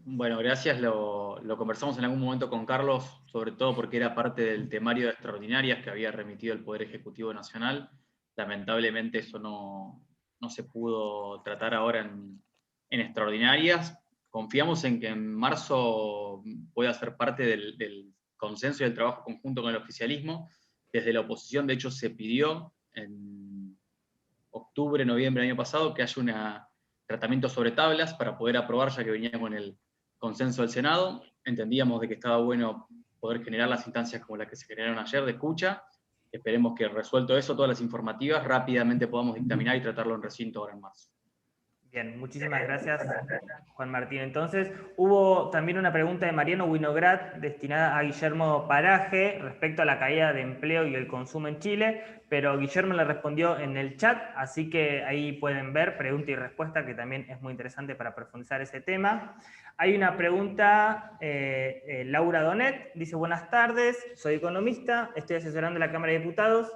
Bueno, gracias. Lo conversamos en algún momento con Carlos, sobre todo porque era parte del temario de extraordinarias que había remitido el Poder Ejecutivo Nacional. Lamentablemente eso no se pudo tratar ahora en extraordinarias. Confiamos en que en marzo pueda ser parte del consenso y del trabajo conjunto con el oficialismo. Desde la oposición, de hecho, se pidió en octubre, noviembre del año pasado que haya un tratamiento sobre tablas para poder aprobar, ya que venía con el consenso del Senado. Entendíamos de que estaba bueno poder generar las instancias como las que se generaron ayer de escucha. Esperemos que, resuelto eso, todas las informativas, rápidamente podamos dictaminar y tratarlo en recinto ahora en marzo. Bien, muchísimas gracias, Juan Martín. Entonces, hubo también una pregunta de Mariano Winograd destinada a Guillermo Paraje respecto a la caída de empleo y el consumo en Chile, pero Guillermo le respondió en el chat, así que ahí pueden ver pregunta y respuesta, que también es muy interesante para profundizar ese tema. Hay una pregunta, Laura Donet, dice: buenas tardes, soy economista, estoy asesorando a la Cámara de Diputados.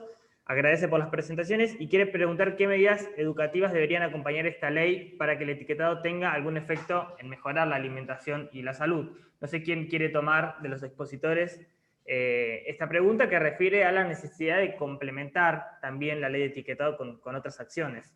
Agradece por las presentaciones y quiere preguntar qué medidas educativas deberían acompañar esta ley para que el etiquetado tenga algún efecto en mejorar la alimentación y la salud. No sé quién quiere tomar de los expositores esta pregunta, que refiere a la necesidad de complementar también la ley de etiquetado con otras acciones.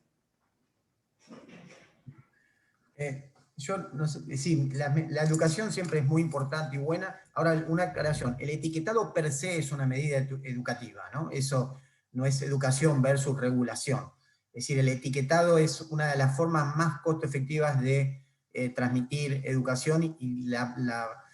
Yo no sé, sí, la educación siempre es muy importante y buena. Ahora, una aclaración: el etiquetado per se es una medida educativa, ¿no? Eso no es educación versus regulación. Es decir, el etiquetado es una de las formas más costo efectivas de transmitir educación, y la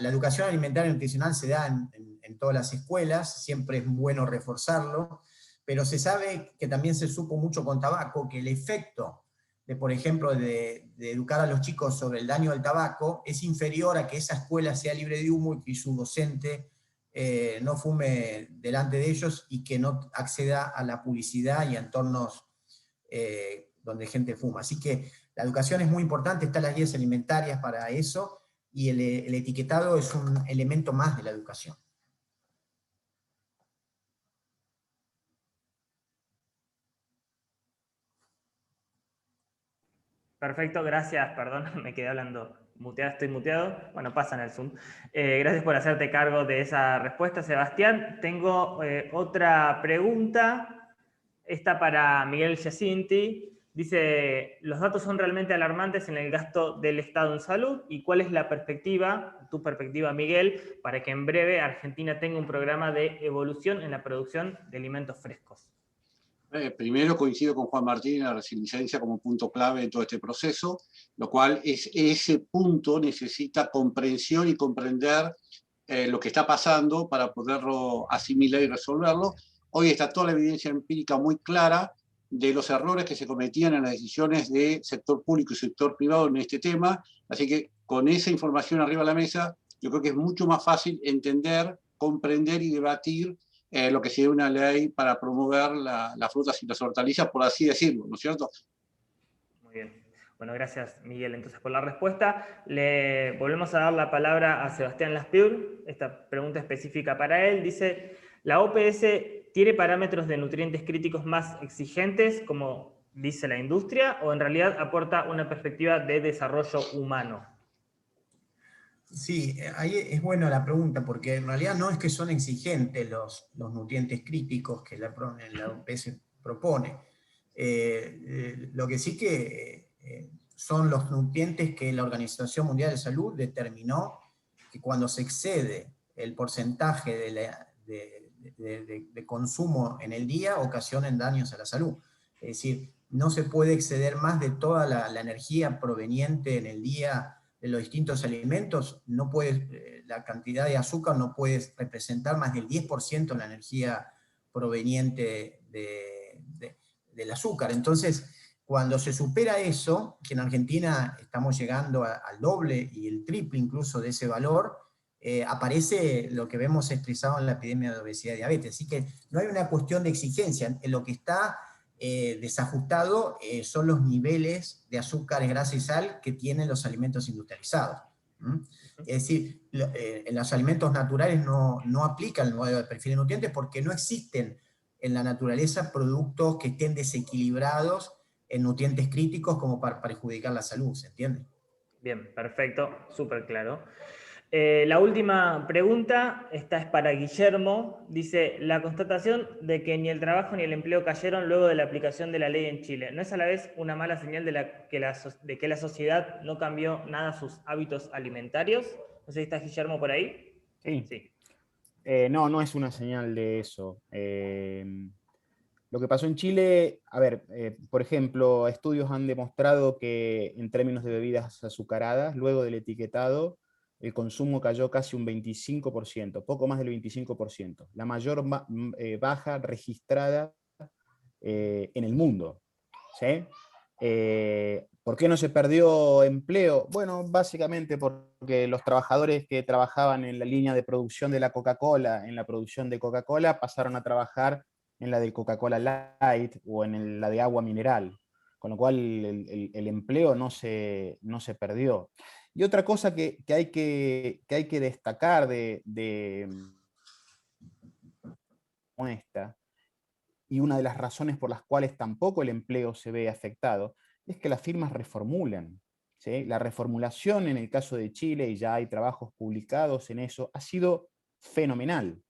educación alimentaria y nutricional se da en todas las escuelas, siempre es bueno reforzarlo, pero se sabe que también se supo mucho con tabaco que el efecto de, por ejemplo, de educar a los chicos sobre el daño del tabaco es inferior a que esa escuela sea libre de humo y que su docente no fume delante de ellos y que no acceda a la publicidad y a entornos donde gente fuma. Así que la educación es muy importante, están las guías alimentarias para eso, y el etiquetado es un elemento más de la educación. Perfecto, gracias, perdón, me quedé hablando muteado, estoy muteado. Bueno, pasa en el Zoom. Gracias por hacerte cargo de esa respuesta, Sebastián. Tengo otra pregunta, esta para Miguel Giacinti. Dice, los datos son realmente alarmantes en el gasto del Estado en salud, ¿y cuál es la perspectiva, tu perspectiva, Miguel, para que en breve Argentina tenga un programa de evolución en la producción de alimentos frescos? Primero coincido con Juan Martín en la resiliencia como punto clave en todo este proceso, lo cual ese punto necesita comprensión y comprender lo que está pasando para poderlo asimilar y resolverlo. Hoy está toda la evidencia empírica muy clara de los errores que se cometían en las decisiones de sector público y sector privado en este tema, así que con esa información arriba de la mesa, yo creo que es mucho más fácil entender, comprender y debatir lo que sería una ley para promover las frutas y las hortalizas, por así decirlo, ¿no es cierto? Muy bien. Bueno, gracias, Miguel, entonces por la respuesta. Le volvemos a dar la palabra a Sebastián Laspiur. Esta pregunta específica para él. Dice, ¿la OPS tiene parámetros de nutrientes críticos más exigentes, como dice la industria, o en realidad aporta una perspectiva de desarrollo humano? Sí, ahí es buena la pregunta, porque en realidad no es que son exigentes los nutrientes críticos que la OPS propone. Lo que sí que son los nutrientes que la Organización Mundial de Salud determinó que cuando se excede el porcentaje de consumo en el día, ocasionan daños a la salud. Es decir, no se puede exceder más de toda la energía proveniente en el día de los distintos alimentos. No puede, la cantidad de azúcar no puede representar más del 10% de la energía proveniente del azúcar. Entonces, cuando se supera eso, que en Argentina estamos llegando al doble y el triple incluso de ese valor, aparece lo que vemos expresado en la epidemia de obesidad y diabetes. Así que no hay una cuestión de exigencia. En lo que está desajustado son los niveles de azúcar, grasa y sal que tienen los alimentos industrializados. Es decir, en los alimentos naturales no aplica el modelo de perfil de nutrientes porque no existen en la naturaleza productos que estén desequilibrados en nutrientes críticos como para perjudicar la salud, ¿se entiende? Bien, perfecto, súper claro. La última pregunta, esta es para Guillermo. Dice, la constatación de que ni el trabajo ni el empleo cayeron luego de la aplicación de la ley en Chile, ¿no es a la vez una mala señal de que la sociedad no cambió nada sus hábitos alimentarios? No sé si está Guillermo por ahí. Sí. No es una señal de eso. Lo que pasó en Chile, a ver, por ejemplo, estudios han demostrado que en términos de bebidas azucaradas, luego del etiquetado, el consumo cayó casi un 25%, poco más del 25%, la mayor baja registrada en el mundo. ¿Sí? ¿Por qué no se perdió empleo? Bueno, básicamente porque los trabajadores que trabajaban en la línea de producción de la Coca-Cola, en la producción de Coca-Cola, pasaron a trabajar en la de Coca-Cola Light o en la de agua mineral, con lo cual el empleo no se perdió. Y otra cosa que hay que destacar de esta, y una de las razones por las cuales tampoco el empleo se ve afectado, es que las firmas reformulan. ¿Sí? La reformulación en el caso de Chile, y ya hay trabajos publicados en eso, ha sido fenomenal.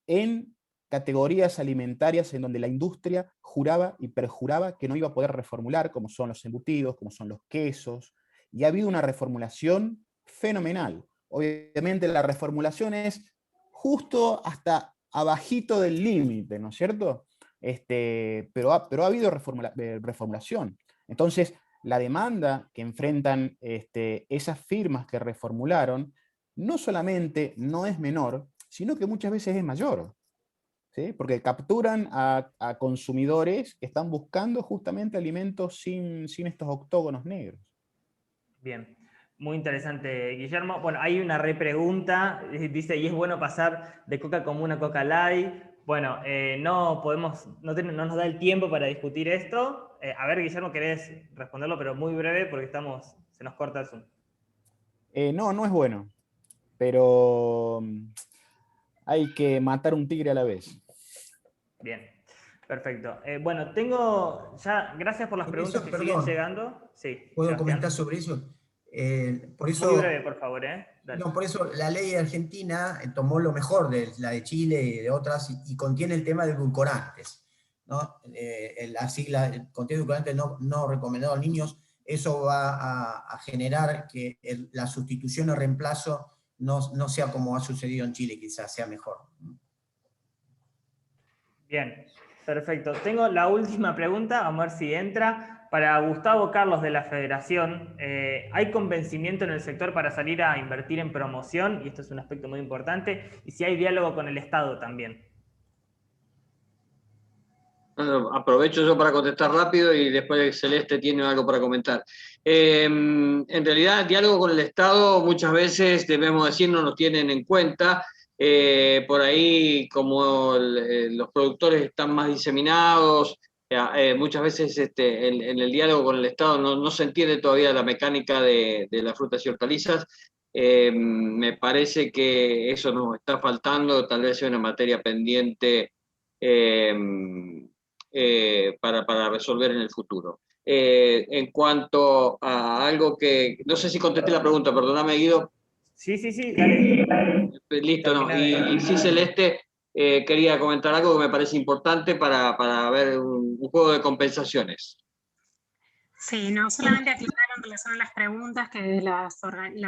En categorías alimentarias en donde la industria juraba y perjuraba que no iba a poder reformular, como son los embutidos, como son los quesos, y ha habido una reformulación fenomenal. Obviamente la reformulación es justo hasta abajito del límite, ¿no es cierto? Pero ha habido reformulación. Entonces, la demanda que enfrentan esas firmas que reformularon, no solamente no es menor, sino que muchas veces es mayor. ¿Sí? Porque capturan a consumidores que están buscando justamente alimentos sin estos octógonos negros. Bien, muy interesante, Guillermo. Bueno, hay una repregunta, dice, ¿y es bueno pasar de Coca común a Coca Light? Bueno, no nos da el tiempo para discutir esto. A ver, Guillermo, querés responderlo, pero muy breve porque se nos corta el Zoom. No es bueno, pero hay que matar un tigre a la vez. Bien, Perfecto. Bueno, tengo ya, gracias por las Por preguntas eso, que siguen perdón, llegando. Sí, ¿puedo Sebastián. comentar sobre eso? Por eso, Muy breve, por favor, ¿eh? Dale. no, por eso la ley de Argentina tomó lo mejor de la de Chile y de otras y contiene el tema de edulcorantes, ¿no? La sigla, contiene edulcorantes no recomendado a niños. Eso va a generar que la sustitución o reemplazo no sea como ha sucedido en Chile, quizás sea mejor. Bien, perfecto. Tengo la última pregunta, vamos a ver si entra. Para Gustavo Carlos de la Federación, ¿hay convencimiento en el sector para salir a invertir en promoción? Y esto es un aspecto muy importante. Y si hay diálogo con el Estado también. Bueno, aprovecho yo para contestar rápido y después Celeste tiene algo para comentar. En realidad, el diálogo con el Estado muchas veces, debemos decir, no nos tienen en cuenta. Por ahí, como los productores están más diseminados, muchas veces en el diálogo con el Estado no se entiende todavía la mecánica de las frutas y hortalizas. Me parece que eso nos está faltando, tal vez sea una materia pendiente para resolver en el futuro. En cuanto a algo que, no sé si contesté la pregunta, perdóname Guido. Sí, dale. Listo, no. Y sí, Celeste, quería comentar algo que me parece importante para ver un juego de compensaciones. Sí, no, solamente aclarar en relación a las preguntas que desde la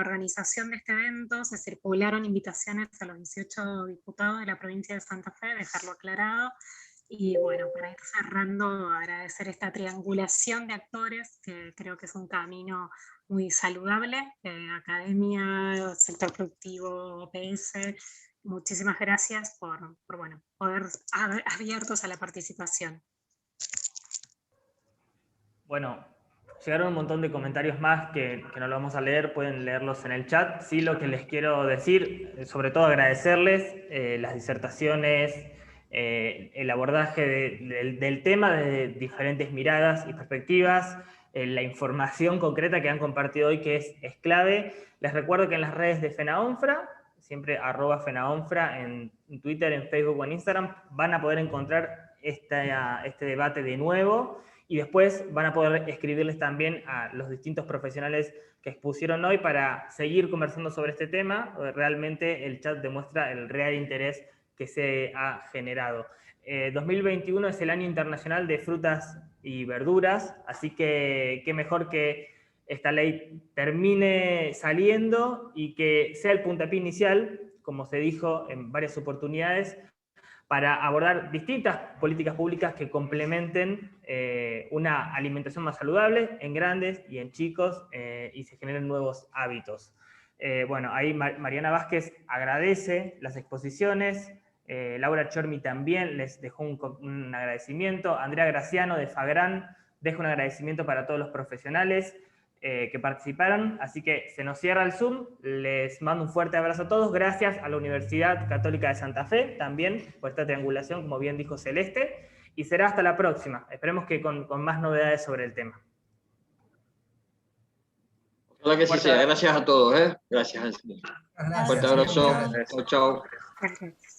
organización de este evento se circularon invitaciones a los 18 diputados de la provincia de Santa Fe, dejarlo aclarado. Y bueno, para ir cerrando, agradecer esta triangulación de actores, que creo que es un camino muy saludable, academia, sector productivo, OPS. Muchísimas gracias por bueno, poder abiertos a la participación. Bueno, llegaron un montón de comentarios más que no lo vamos a leer, pueden leerlos en el chat. Sí, lo que les quiero decir, sobre todo agradecerles las disertaciones, el abordaje del tema desde diferentes miradas y perspectivas, la información concreta que han compartido hoy que es clave. Les recuerdo que en las redes de FENAONFRA, siempre @FENAONFRA en Twitter, en Facebook o en Instagram, van a poder encontrar este debate de nuevo. Y después van a poder escribirles también a los distintos profesionales que expusieron hoy para seguir conversando sobre este tema. Realmente el chat demuestra el real interés que se ha generado. 2021 es el año internacional de frutas y verduras, así que qué mejor que esta ley termine saliendo y que sea el puntapié inicial, como se dijo en varias oportunidades, para abordar distintas políticas públicas que complementen una alimentación más saludable en grandes y en chicos y se generen nuevos hábitos. Bueno, ahí Mariana Vázquez agradece las exposiciones, Laura Chormi también les dejó un agradecimiento, Andrea Graciano de Fagran deja un agradecimiento para todos los profesionales que participaron, así que se nos cierra el Zoom, les mando un fuerte abrazo a todos, gracias a la Universidad Católica de Santa Fe también por esta triangulación, como bien dijo Celeste, y será hasta la próxima, esperemos que con más novedades sobre el tema. Ojalá que sí sea, gracias a todos, Gracias. Gracias. Fuerte abrazo, chao. Gracias.